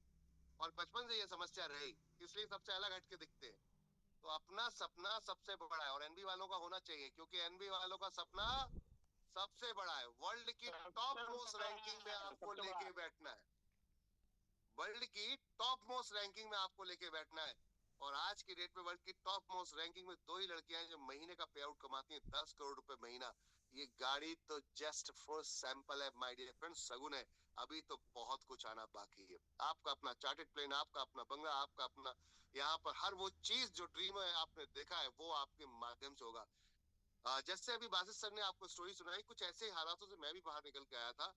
और बचपन से ये समस्या रही, इसलिए सबसे अलग हटके दिखते हैं। तो अपना सपना सबसे बड़ा है, और एनबी वालों का होना चाहिए, क्योंकि एनबी वालों का सपना सबसे बड़ा है। वर्ल्ड की टॉप मोस्ट रैंकिंग में आपको लेके बैठना है, वर्ल्ड की टॉप मोस्ट रैंकिंग में आपको लेके बैठना है। और आज की डेट में वर्ल्ड की टॉप मोस्ट रैंकिंग में 2 ही लड़कियां हैं जो महीने का पे आउट कमाती हैं 10 करोड़ रुपए महीना। ये गाड़ी तो जस्ट फॉर सैंपल है माय डियर फ्रेंड्स, सगुन है। अभी तो बहुत कुछ आना बाकी है। आपका अपना चार्टेड प्लेन, आपका अपना बंगला, आपका अपना यहाँ पर हर वो चीज जो ड्रीम है आपने देखा है, वो आपके माध्यम से होगा। जैसे अभी बासित सर ने आपको स्टोरी सुनाई, कुछ ऐसे हालातों से मैं भी बाहर निकल के आया था,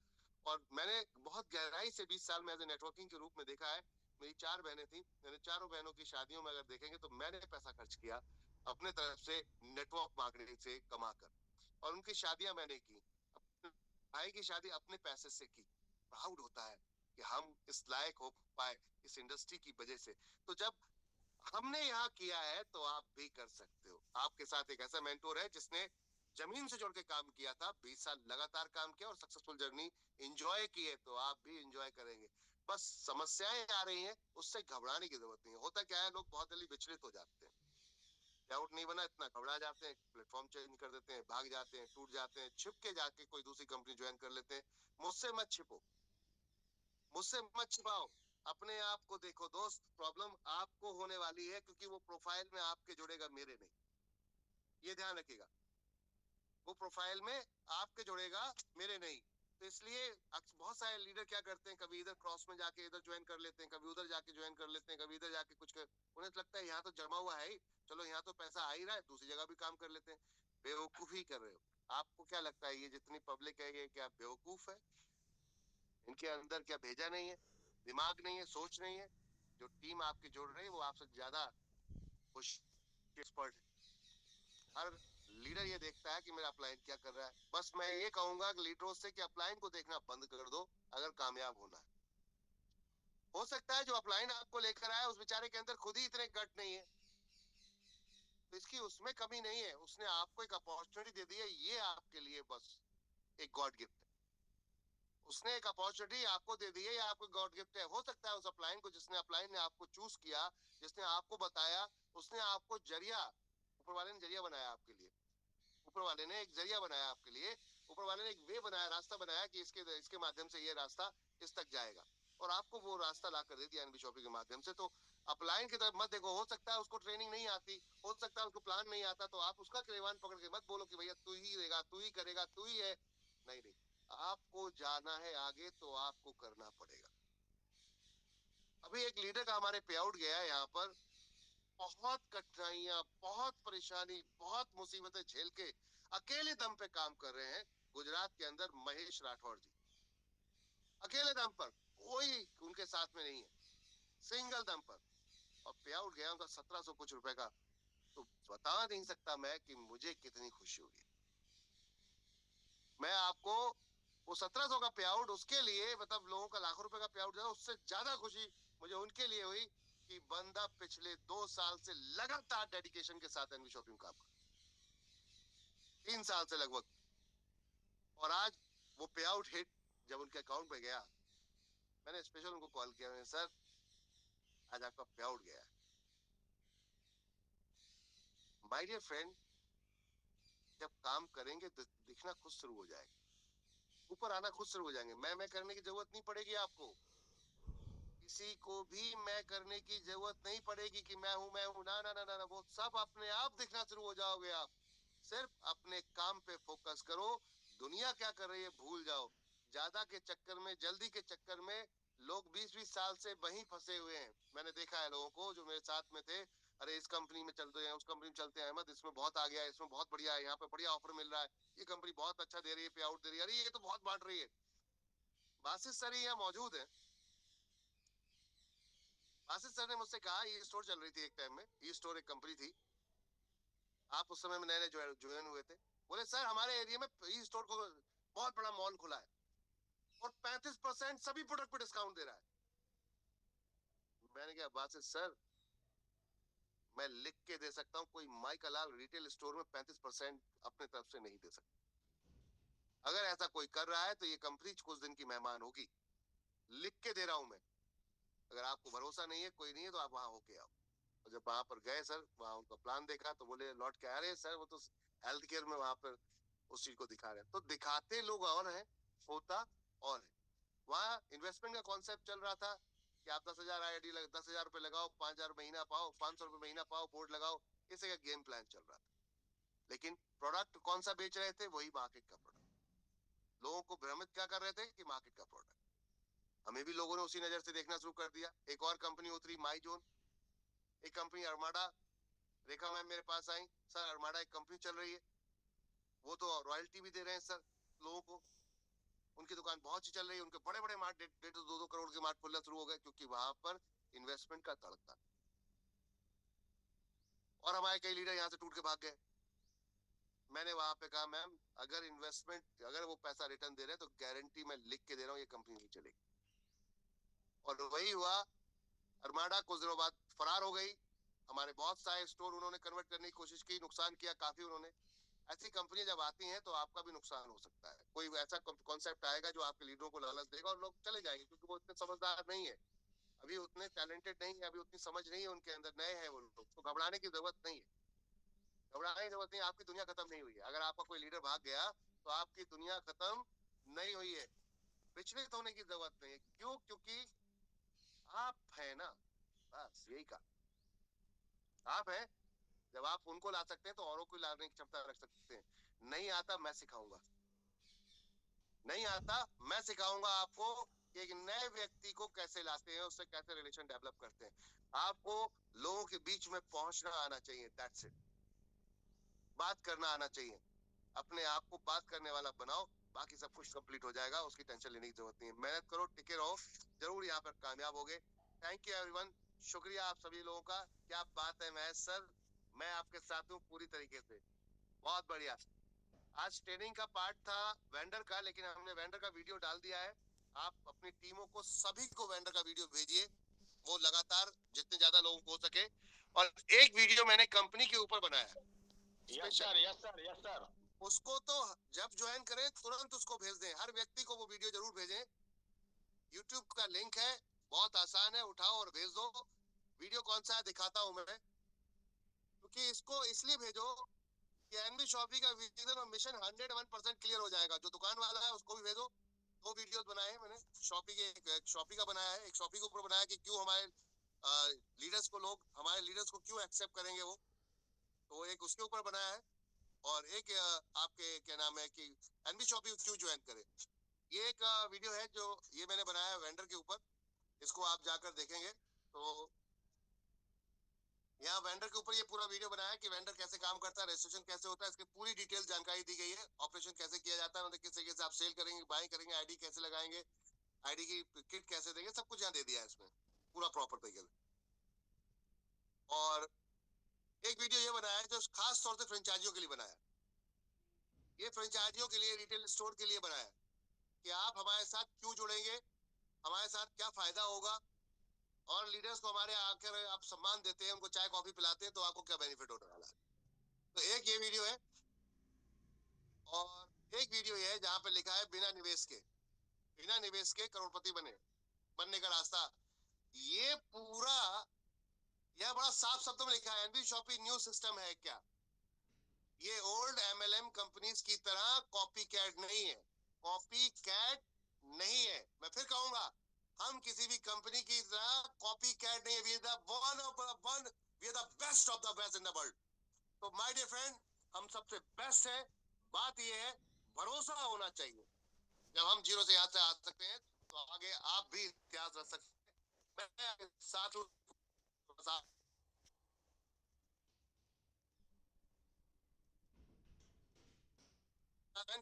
और मैंने बहुत गहराई से 20 साल में एज ए नेटवर्किंग के रूप में देखा है। मेरी 4 बहनें थी, मैंने चारों बहनों की शादियों में अगर देखेंगे तो मैंने पैसा खर्च किया अपने तरफ से नेटवर्क मार्केटिंग से कमाकर, और उनकी शादियां मैंने की। अपने भाई की शादी अपने पैसे से की। प्राउड होता है कि हम इस लायक हो पाए इस इंडस्ट्री की वजह से। तो जब हमने यहाँ किया है तो आप भी कर सकते हो। आपके साथ एक ऐसा मेंटोर है जिसने जमीन से जोड़ के काम किया था, 20 साल लगातार काम किया और सक्सेसफुल जर्नी एंजॉय की है, तो आप भी एंजॉय करेंगे। बस समस्याएं आ रही हैं, उससे घबराने की जरूरत नहीं है। होता क्या है, लोग बहुत जल्दी विचलित हो जाते हैं, आउट नहीं बना इतना घबरा जाते हैं, प्लेटफॉर्म चेंज कर देते हैं, भाग जाते हैं, टूट जाते हैं, छिप के जाके कोई दूसरी कंपनी ज्वाइन कर लेते हैं। मुझसे मत छिपो, मुझसे मत छिपाओ, अपने आप को देखो दोस्त। प्रॉब्लम आपको होने वाली है क्योंकि वो प्रोफाइल में आपके जुड़ेगा, मेरे नहीं, ये ध्यान रखिएगा। वो प्रोफाइल में आपके जुड़ेगा, मेरे नहीं। तो इसलिए बहुत सारे लीडर क्या करते हैं, कभी इधर क्रॉस में जाके इधर ज्वाइन कर लेते हैं, कभी उधर जाके ज्वाइन कर लेते हैं, कभी इधर जाके कुछ कर, उन्हें लगता है यहाँ तो जमा हुआ है ही, चलो यहाँ तो पैसा आ ही रहा है, दूसरी जगह भी काम कर लेते हैं। बेवकूफी कर रहे हो। आपको क्या लगता है ये जितनी पब्लिक है ये क्या बेवकूफ है? इनके अंदर क्या भेजा नहीं है, दिमाग नहीं है, सोच नहीं है? जो टीम आपकी जोड़ रही है वो आपसे ज्यादा एक्सपर्ट है। हर लीडर ये देखता है कि मेरा अपलाइन क्या कर रहा है। बस मैं ये कहूंगा कि लीडरों से कि अपलाइन को देखना बंद कर दो अगर कामयाब होना है। हो सकता है जो अपलाइन आपको लेकर आया उस बेचारे के अंदर खुद ही इतने गट नहीं है, तो इसकी उसमें कमी नहीं है, उसने आपको एक अपॉर्चुनिटी दे दी है, ये आपके लिए बस एक गॉड गिफ्ट है। उसने एक अपॉर्चुनिटी आपको दे दी है, ये आपको गॉड गिफ्ट है। हो सकता है उस अपलाइन को, जिसने अपलाइन ने आपको चूज किया, जिसने आपको बताया, उसने आपको जरिया, ऊपर वाले ने जरिया बनाया आपके लिए, ऊपर वाले ने एक जरिया बनाया आपके लिए, ऊपर वाले ने एक वे बनाया, रास्ता बनाया कि इसके माध्यम से ये रास्ता इस तक जाएगा, और आपको वो रास्ता ला कर दे दिया एनबी शॉपिंग के माध्यम से। तो अपलाइन की तरफ मत देखो। हो सकता है उसको ट्रेनिंग नहीं आती, हो सकता है उसको प्लान नहीं आता, तो आप उसका किरवान पकड़ के मत बोलो कि भैया तू ही देगा, तू ही करेगा, तू ही है। नहीं नहीं, आपको जाना है आगे तो आपको करना पड़ेगा। अभी एक लीडर का हमारे पे आउट गया है यहाँ पर, बहुत कठिनाइयां, बहुत परेशानी, बहुत मुसीबतें झेल के अकेले दम पे काम कर रहे हैं गुजरात के अंदर, महेश राठौड़ जी। अकेले दम पर, कोई उनके साथ में नहीं है, सिंगल दम पर, और पे आउट गया उनका 1700 कुछ रुपए का। तो बता नहीं सकता मैं कि मुझे कितनी खुशी होगी। मैं आपको वो 1700 का पे आउट, उसके लिए मतलब लोगों का लाखों रुपए का पे आउट, उससे ज्यादा खुशी मुझे उनके लिए हुई कि बंदा पिछले 2 साल से लगातार डेडिकेशन के साथ एनवी शॉपिंग काम कर, 3 साल से लगभग, और आज वो पे आउट हिट जब उनके अकाउंट पे गया, मैंने स्पेशल उनको कॉल किया, मैंने सर आज आपका पे आउट गया। माय डियर फ्रेंड, जब काम करेंगे तो दिखना खुद शुरू हो जाएगा, ऊपर आना खुद शुरू हो जाएंगे। मैं करने की जरूरत नहीं पड़ेगी आपको, किसी को भी मैं करने की जरूरत नहीं पड़ेगी कि मैं हूं ना ना ना ना, वो सब अपने आप दिखना शुरू हो जाओगे आप। सिर्फ अपने काम पे फोकस करो, दुनिया क्या कर रही है भूल जाओ। ज्यादा के चक्कर में, जल्दी के चक्कर में लोग 20-20 साल से वहीं फंसे हुए हैं। मैंने देखा है लोगों को जो मेरे साथ में थे, अरे इस कंपनी में चलते हैं, उस कंपनी में चलते हैं, अहमद इसमें बहुत आ गया है, इसमें बहुत बढ़िया है, यहाँ पे बढ़िया ऑफर मिल रहा है, ये कंपनी बहुत अच्छा दे रही है, पे आउट दे रही है, अरे ये तो बहुत बांट रही है। बासित सर यहाँ मौजूद है। बासित सर ने मुझसे कहा, ये स्टोर चल रही थी एक टाइम में, ये स्टोर एक कंपनी थी, आप उस समय में नए नए ज्वाइन हुए थे। बोले सर हमारे एरिया में ई स्टोर को बहुत बड़ा मॉल खुला है और 35% सभी प्रोडक्ट पे डिस्काउंट दे रहा है। मैंने कहा बासित सर, मैं लिख के दे सकता हूँ, कोई माइका लाल रिटेल स्टोर में 35% अपने तरफ से नहीं दे सकता। अगर ऐसा कोई कर रहा है तो ये कंपनी कुछ दिन की मेहमान होगी, लिख के दे रहा हूं मैं। अगर आपको भरोसा नहीं है, कोई नहीं है, तो आप वहां होके आओ। और जब वहां पर गए सर, वहां उनका प्लान देखा तो बोले लौट के आ रहे सर, वो तो हेल्थ केयर में वहां पर उस चीज को दिखा रहे हैं। तो दिखाते लोग और हैं, होता और है। वहाँ इन्वेस्टमेंट का कॉन्सेप्ट चल रहा था कि आप 10,000 आईडी 10,000 रुपए लगाओ, 5,000 महीना पाओ, 500 रुपए महीना पाओ, बोर्ड लगाओ, इसे का गेम प्लान चल रहा था। लेकिन प्रोडक्ट कौन सा बेच रहे थे? वही मार्केट का प्रोडक्ट। लोगों को भ्रमित क्या कर रहे थे कि मार्केट का प्रोडक्ट। हमें भी लोगों ने उसी नजर से देखना शुरू कर दिया। एक और कंपनी उतरी, माई जोन, एक कंपनी अरमाडा। रेखा मैम मेरे पास आई, सर अरमाडा एक कंपनी चल रही है, वो तो रॉयल्टी भी दे रहे हैं सर लोगों को, उनकी दुकान बहुत ही चल रही है, उनके बड़े बड़े मार्ट 1.5-2 करोड़ के मार्ट खुलना शुरू हो गए, क्योंकि वहां पर इन्वेस्टमेंट का तड़का। और हमारे कई लीडर यहाँ से टूट के भाग गए। मैंने वहां पे कहा मैम, अगर इन्वेस्टमेंट, अगर वो पैसा रिटर्न दे रहे हैं तो गारंटी मैं लिख के दे रहा हूँ, ये कंपनी नहीं चलेगी। और वही हुआ, अरमाडा कुछ दिनों बाद फरार हो गई। हमारे बहुत सारे स्टोर उन्होंने कन्वर्ट करने की कोशिश की, नुकसान किया काफी उन्होंने। ऐसी कंपनी जब आती हैं तो आपका भी नुकसान हो सकता है। कोई ऐसा कॉन्सेप्ट आएगा जो आपके लीडरों को लालच देगा और लोग चले जाएंगे, क्योंकि वो इतने समझदार नहीं है, अभी उतने टैलेंटेड नहीं है, अभी उतनी समझ नहीं है उनके अंदर, नए हैं वो लोग। तो घबराने की जरूरत नहीं है, घबराने की जरूरत नहीं है। आपकी दुनिया खत्म नहीं हुई है। अगर आपका कोई लीडर भाग गया तो आपकी दुनिया खत्म नहीं हुई है। विचलित होने की जरूरत नहीं है। क्यों? क्योंकि आप है ना, बस यही कहा। आप है, जब आप उनको ला सकते हैं तो औरों को लाने की क्षमता रख सकते हैं। नहीं आता मैं सिखाऊंगा, नहीं आता मैं सिखाऊंगा आपको कि एक नए व्यक्ति को कैसे लाते हैं, उससे कैसे रिलेशन डेवलप करते हैं। आपको लोगों के बीच में पहुंचना आना चाहिए, दैट्स इट। बात करना आना चाहिए, अपने आप को बात करने वाला बनाओ, बाकी सब कुछ कंप्लीट हो जाएगा, उसकी टेंशन लेने की जरूरत नहीं है। मेहनत करो, टिके रहो, जरूर यहाँ पर कामयाब होगे। थैंक यू एवरीवन, शुक्रिया आप सभी लोगों का। क्या बात है महेश सर, मैं आपके साथ हूँ पूरी तरीके से, बहुत बढ़िया। आज ट्रेनिंग का पार्ट था वेंडर का, लेकिन हमने वेंडर का वीडियो डाल दिया है। आप अपनी टीमों को, सभी को वेंडर का वीडियो भेजिए, वो लगातार जितने ज्यादा लोगों को हो सके। और एक वीडियो मैंने कंपनी के ऊपर बनाया है, yes sir, yes sir, yes sir. उसको तो जब ज्वाइन करें तुरंत उसको भेज दें, हर व्यक्ति को वो वीडियो जरूर भेजें। यूट्यूब का लिंक है, बहुत आसान है, उठाओ और भेज दो। वीडियो कौन सा है दिखाता हूं मैं, क्योंकि इसको इसलिए भेजो कि एनबी शॉपी का विजन और मिशन 101% क्लियर हो जाएगा। जो दुकान वाला है उसको भी भेजो। 2 वीडियोस बनाए हैं मैंने, शॉपी के, एक शॉपी का बनाया है, एक शॉपी के ऊपर बनाया कि क्यों हमारे लीडर्स को, लोग हमारे लीडर्स को क्यों एक्सेप्ट करेंगे वो, तो एक उसके ऊपर बनाया है। और एक आपके क्या नाम है कि एनबी शॉपी क्यों ज्वाइन करें, ये एक वीडियो है जो ये मैंने बनाया है वेंडर के ऊपर। इसको आप जाकर देखेंगे तो यहाँ वेंडर के ऊपर ये पूरा वीडियो बनाया है कि वेंडर कैसे काम करता है, रजिस्ट्रेशन कैसे होता है, इसकी पूरी डिटेल जानकारी दी गई है। ऑपरेशन कैसे किया जाता है, मतलब किस तरीके से आप सेल करेंगे, बाय करेंगे, आईडी कैसे लगाएंगे, आईडी की किट कैसे देंगे, सब कुछ यहाँ दे दिया है इसमें पूरा प्रॉपर तरीके से। और एक वीडियो ये बनाया है जो खास तौर से फ्रेंचाइजियों के लिए बनाया है। ये फ्रेंचाइजियों के लिए, रिटेल स्टोर के लिए बनाया है कि आप हमारे साथ क्यों जुड़ेंगे, हमारे साथ क्या फायदा होगा, और लीडर्स को हमारे आकर आप सम्मान देते हैं, उनको चाय कॉफी पिलाते हैं, तो आपको क्या बेनिफिट होने वाला है? तो एक ये वीडियो है और एक वीडियो ये है जहाँ पे लिखा है बिना निवेश के करोड़पति बनने का रास्ता। ये पूरा यह बड़ा साफ शब्दों में लिखा है। एनबी शॉपी न्यू सिस्टम है क्या? ये ओल्ड एमएलएम कंपनीज की तरह कॉपी कैट नहीं है, मैं फिर कहूंगा, हम किसी भी कंपनी की तरह कॉपी कैट नहीं है। We are the best of the best in the world. तो माय डियर फ्रेंड, हम सबसे बेस्ट है। बात ये है, भरोसा होना चाहिए। जब हम जीरो से यहाँ से आ सकते हैं, तो आगे आप भी इतिहास रच सकते हैं। मैं साथ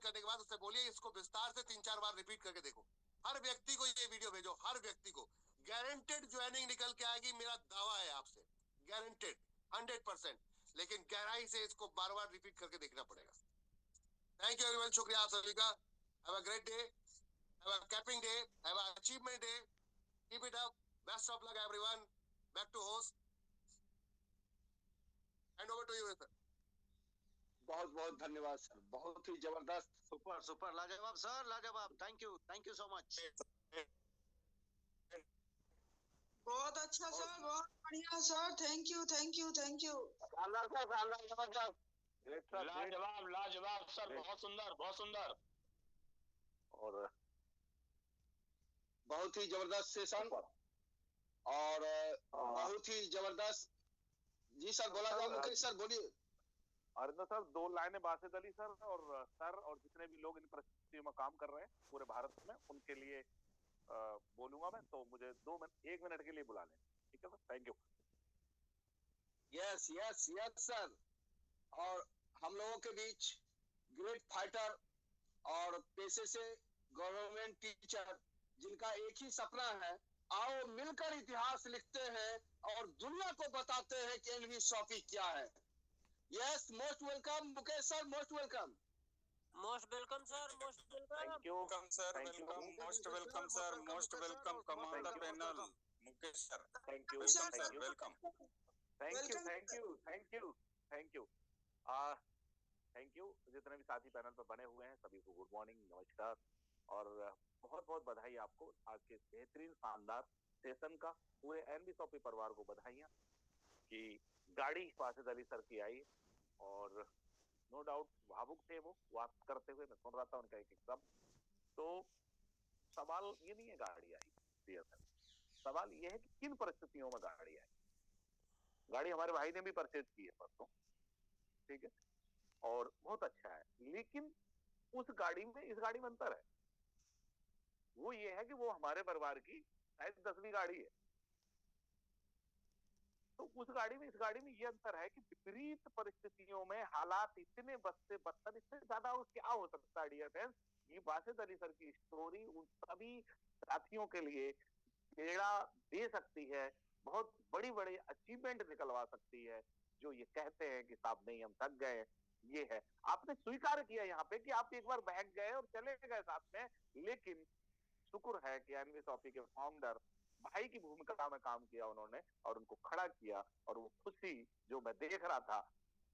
करने के बाद उससे बोलिए इसको विस्तार से 3-4 बार रिपीट करके देखो। हर व्यक्ति को ये वीडियो भेजो, हर व्यक्ति को। गारंटेड ज्वाइनिंग निकल के आएगी, मेरा दावा है आपसे, गारंटेड 100%। लेकिन गहराई से इसको बार बार रिपीट करके देखना पड़ेगा। थैंक यू एवरीवन, शुक्रिया आप सभी का। Have a great day, have a capping day, have a achievement day. Keep it up, best of luck everyone. Back to host, hand over to you sir. बहुत बहुत धन्यवाद सर, बहुत ही जबरदस्त। सुपर सुपर, लाजवाब सर, लाजवाब। Thank you so much. बहुत अच्छा सर, बहुत बढ़िया सर। Thank you. शानदार सर, शानदार, जबरदस्त। लाजवाब लाजवाब सर, बहुत सुंदर बहुत सुंदर। और बहुत ही जबरदस्त सेशन और बहुत ही जबरदस्त। जी सर, बोला जाए। मुकेश सर बोलिए। अरिंदर सर, 2 लाइनें बासित अली सर और जितने भी लोग इन परिस्थितियों में काम कर रहे हैं पूरे भारत में, उनके लिए बोलूंगा मैं। तो मुझे 1 मिनट के लिए बुला लें, ठीक है sir? Thank you. Yes yes yes sir. और हम लोगों के बीच ग्रेट फाइटर और पेशे से गवर्नमेंट टीचर, जिनका एक ही सपना है, आओ मिलकर इतिहास लिखते हैं और दुनिया को बताते हैं कि एनवी शॉपी क्या है। Yes, most welcome Mukesh sir, most welcome. Most welcome sir, most welcome. Thank you sir, welcome, most welcome sir, most welcome. Come on the panel Mukesh sir. Thank you, welcome. Thank you. जितने भी साथी panel पर बने हुए हैं सभी को good morning, नमस्कार और बहुत बहुत बधाई आपको आज के बेहतरीन शानदार सेशन का। पूरे एनबी शॉपी परिवार को बधाइयाँ कि गाड़ी बासित अली सर की आई और नो डाउट भावुक थे वो बात करते हुए। मैं सुन रहा था उनका एक शब्द। तो सवाल ये नहीं है गाड़ी आई, सवाल ये है कि किन परिस्थितियों में गाड़ी आई। गाड़ी हमारे भाई ने भी परचेज की है परसों, ठीक है, और बहुत अच्छा है। लेकिन उस गाड़ी में इस गाड़ी में अंतर है। वो ये है कि वो हमारे परिवार की शायद 10वीं गाड़ी है। तो उस गाड़ी में इस गाड़ी में ये अंतर है कि विपरीत परिस्थितियों में हालात इतने बदतर इससे ज्यादा और क्या हो सकता है डियर फ्रेंड्स। ये बासित अली सर की स्टोरी उन सभी साथियों के लिए प्रेरणा दे सकती है, बहुत बड़ी बड़ी अचीवमेंट निकलवा सकती है। जो ये कहते हैं कि साहब नहीं हम थक गए, ये है आपने स्वीकार किया यहाँ पे कि आप एक बार बैठ गए और चले गए साथ में। लेकिन शुक्र है कि एनवी शॉपी के फाउंडर भाई की भूमिका में काम किया उन्होंने और उनको खड़ा किया। और वो खुशी जो मैं देख रहा था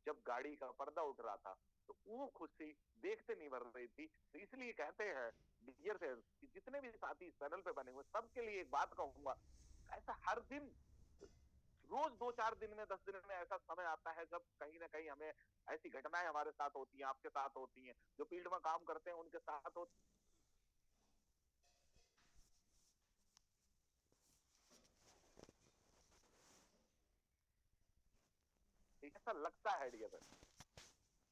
जब गाड़ी का पर्दा उठ रहा था, तो वो खुशी देखते नहीं मर रही थी। तो इसलिए कहते हैं डियर फ्रेंड्स कि जितने भी साथी इस पैनल पे बने हुए सबके लिए एक बात कहूंगा, ऐसा हर दिन, रोज 2-4 दिन में 10 दिन में ऐसा समय आता है जब कहीं ना कहीं हमें ऐसी घटनाएं हमारे साथ होती हैं, आपके साथ होती हैं, जो फील्ड में काम करते हैं उनके साथ होती। ऐसा लगता है डियर फ्रेंड्स।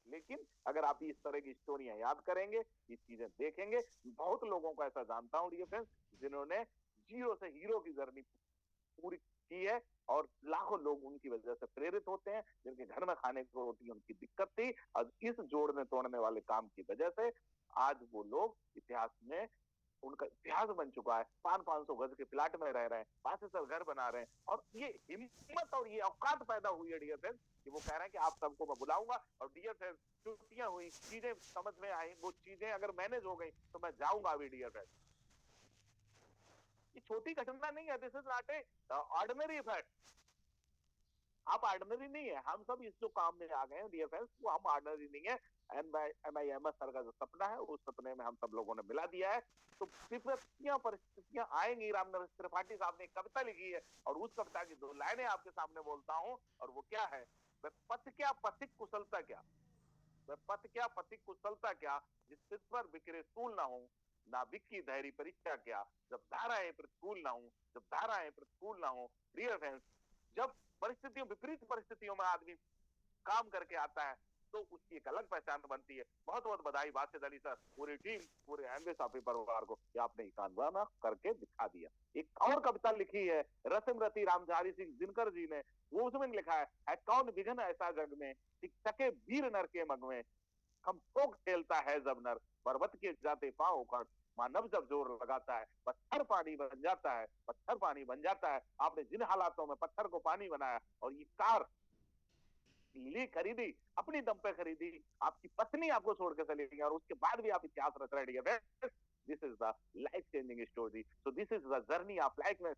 लेकिन अगर आप इस तरह की स्टोरियां याद करेंगे, ये चीजें देखेंगे, बहुत लोगों को ऐसा जानता हूं डियर फ्रेंड्स जिन्होंने जीरो से हीरो की जर्नी पूरी की है और लाखों लोग उनकी वजह से प्रेरित होते हैं। जिनके घर में खाने को रोटी उनकी दिक्कत थी, और इस जोड़ने तोड़ने वाले काम की वजह से आज वो लोग इतिहास में, उनका इतिहास बन चुका है। 500 गज के प्लाट में रह रहे हैं, 5 घर बना रहे हैं और ये हिम्मत और ये औकात पैदा हुई है डियर फ्रेंड्स कि वो कह रहे हैं कि आप सबको मैं बुलाऊंगा। और डियर फ्रेंड्स छुट्टियां हुई, चीजें समझ में आई, वो चीजें अगर मैनेज हो गई तो मैं जाऊंगा अभी डियर फ्रेंड्स। ये छोटी घटना नहीं है, this is not a ordinary effect. आप ऑर्डिनरी नहीं है, हम सब इस जो काम में आ गए हैं डियर फ्रेंड्स, वो हम ऑर्डिनरी नहीं है। MIMS सर का जो सपना है, उस सपने में हम सब लोगों ने मिला दिया है। तो विपत्तियां परिस्थितियां आएंगी। रामनरेश त्रिपाठी साहब ने एक कविता लिखी है और उस कविता की 2 लाइनें आपके सामने बोलता हूं, और वो क्या है, वह पथ क्या पथिक कुशलता क्या, वह पथ क्या पथिक कुशलता क्या, जिस सिर पर बिखरे सूल ना हो, नाविक की धैर्य परीक्षा क्या, जब धाराएं प्रतिकूल ना हो, जब धाराएं प्रतिकूल ना हो। डियर फ्रेंड्स, जब परिस्थितियों, विपरीत परिस्थितियों में आदमी काम करके आता है तो उसकी एक अलग पहचान बनती है। बहुत बहुत बधाई बासित अली सर, पूरी टीम, पूरे एमवे साफी परिवार को, ये आपने कानवाना करके दिखा दिया। एक और कविता लिखी है रसिमरती रामधारी सिंह दिनकर जी ने, वो उसमें लिखा है कौन विघन ऐसा जग में, सके वीर नर के मग में, हम ठोक खेलता है जब नर, पर्वत के जाते पांव उखड़, मानव जब जोर लगाता है पत्थर पानी बन जाता है, पत्थर पानी बन जाता है। आपने जिन हालातों में पत्थर को पानी बनाया, और ये कार लिए खरीदी, अपनी दम पे खरीदी, आपकी पत्नी आपको छोड़ के चली गई, और उसके बाद भी आप इतिहास रच रहे हैं। This is the life changing story, so this is the journey of life में।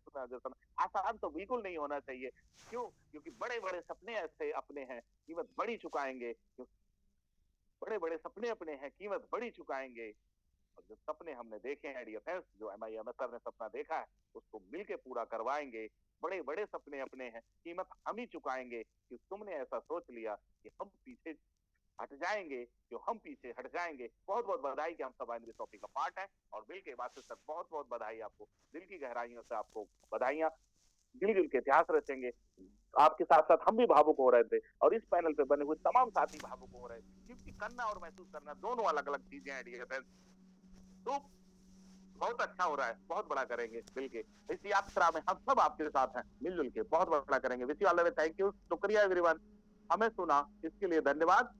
आसान तो बिल्कुल नहीं होना चाहिए, क्यों? क्योंकि बड़े बड़े सपने ऐसे अपने हैं, कीमत बड़ी चुकाएंगे, बड़े बड़े सपने अपने हैं, कीमत बड़ी चुकाएंगे। और जो सपने हमने देखे हैं डियर फ्रेंड्स, जो MIMS सर ने सपना देखा है, उसको मिलके पूरा करवाएंगे। बड़े बड़े सपने अपने हैं, कीमत हम ही चुकाएंगे, कि तुमने ऐसा सोच लिया कि हम पीछे हट जाएंगे, जो हम पीछे हट जाएंगे। बहुत बहुत बधाई कि हम सब एमवे शॉपिंग का पार्ट है, और बिल के बाद से सर बहुत बहुत बधाई आपको, दिल की गहराइयों से आपको बधाइयां। दिल के इतिहास रचेंगे। आपके साथ साथ हम भी भावुक हो रहे थे, और इस पैनल पे बने हुए तमाम साथी भावुक हो रहे थे, क्योंकि करना और महसूस करना दोनों अलग अलग चीजें हैं डियर फ्रेंड्स। तो बहुत अच्छा हो रहा है, बहुत बड़ा करेंगे मिल के। इस यात्रा में हम सब आपके साथ हैं, मिलजुल के बहुत बड़ा करेंगे। Wish you all the way, thank you, शुक्रिया एवरीवन, हमें सुना इसके लिए धन्यवाद।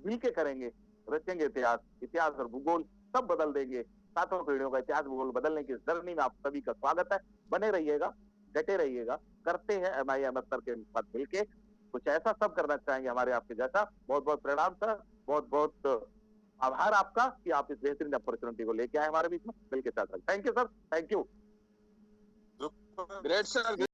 मिल के करेंगे, रचेंगे इतिहास, इतिहास और भूगोल सब बदल देंगे। सातों पीढ़ियों का इतिहास भूगोल बदलने की जर्नी में आप सभी का स्वागत है। बने रहिएगा, डटे रहिएगा, करते हैं MIMS सर के साथ मिलके कुछ ऐसा सब करना चाहेंगे हमारे आपके जैसा। बहुत बहुत प्रणाम सर, बहुत बहुत आभार आपका कि आप इस बेहतरीन अपॉर्चुनिटी को लेके आए हमारे बीच में, मिलके साथ। Thank you sir, thank you. Great sir.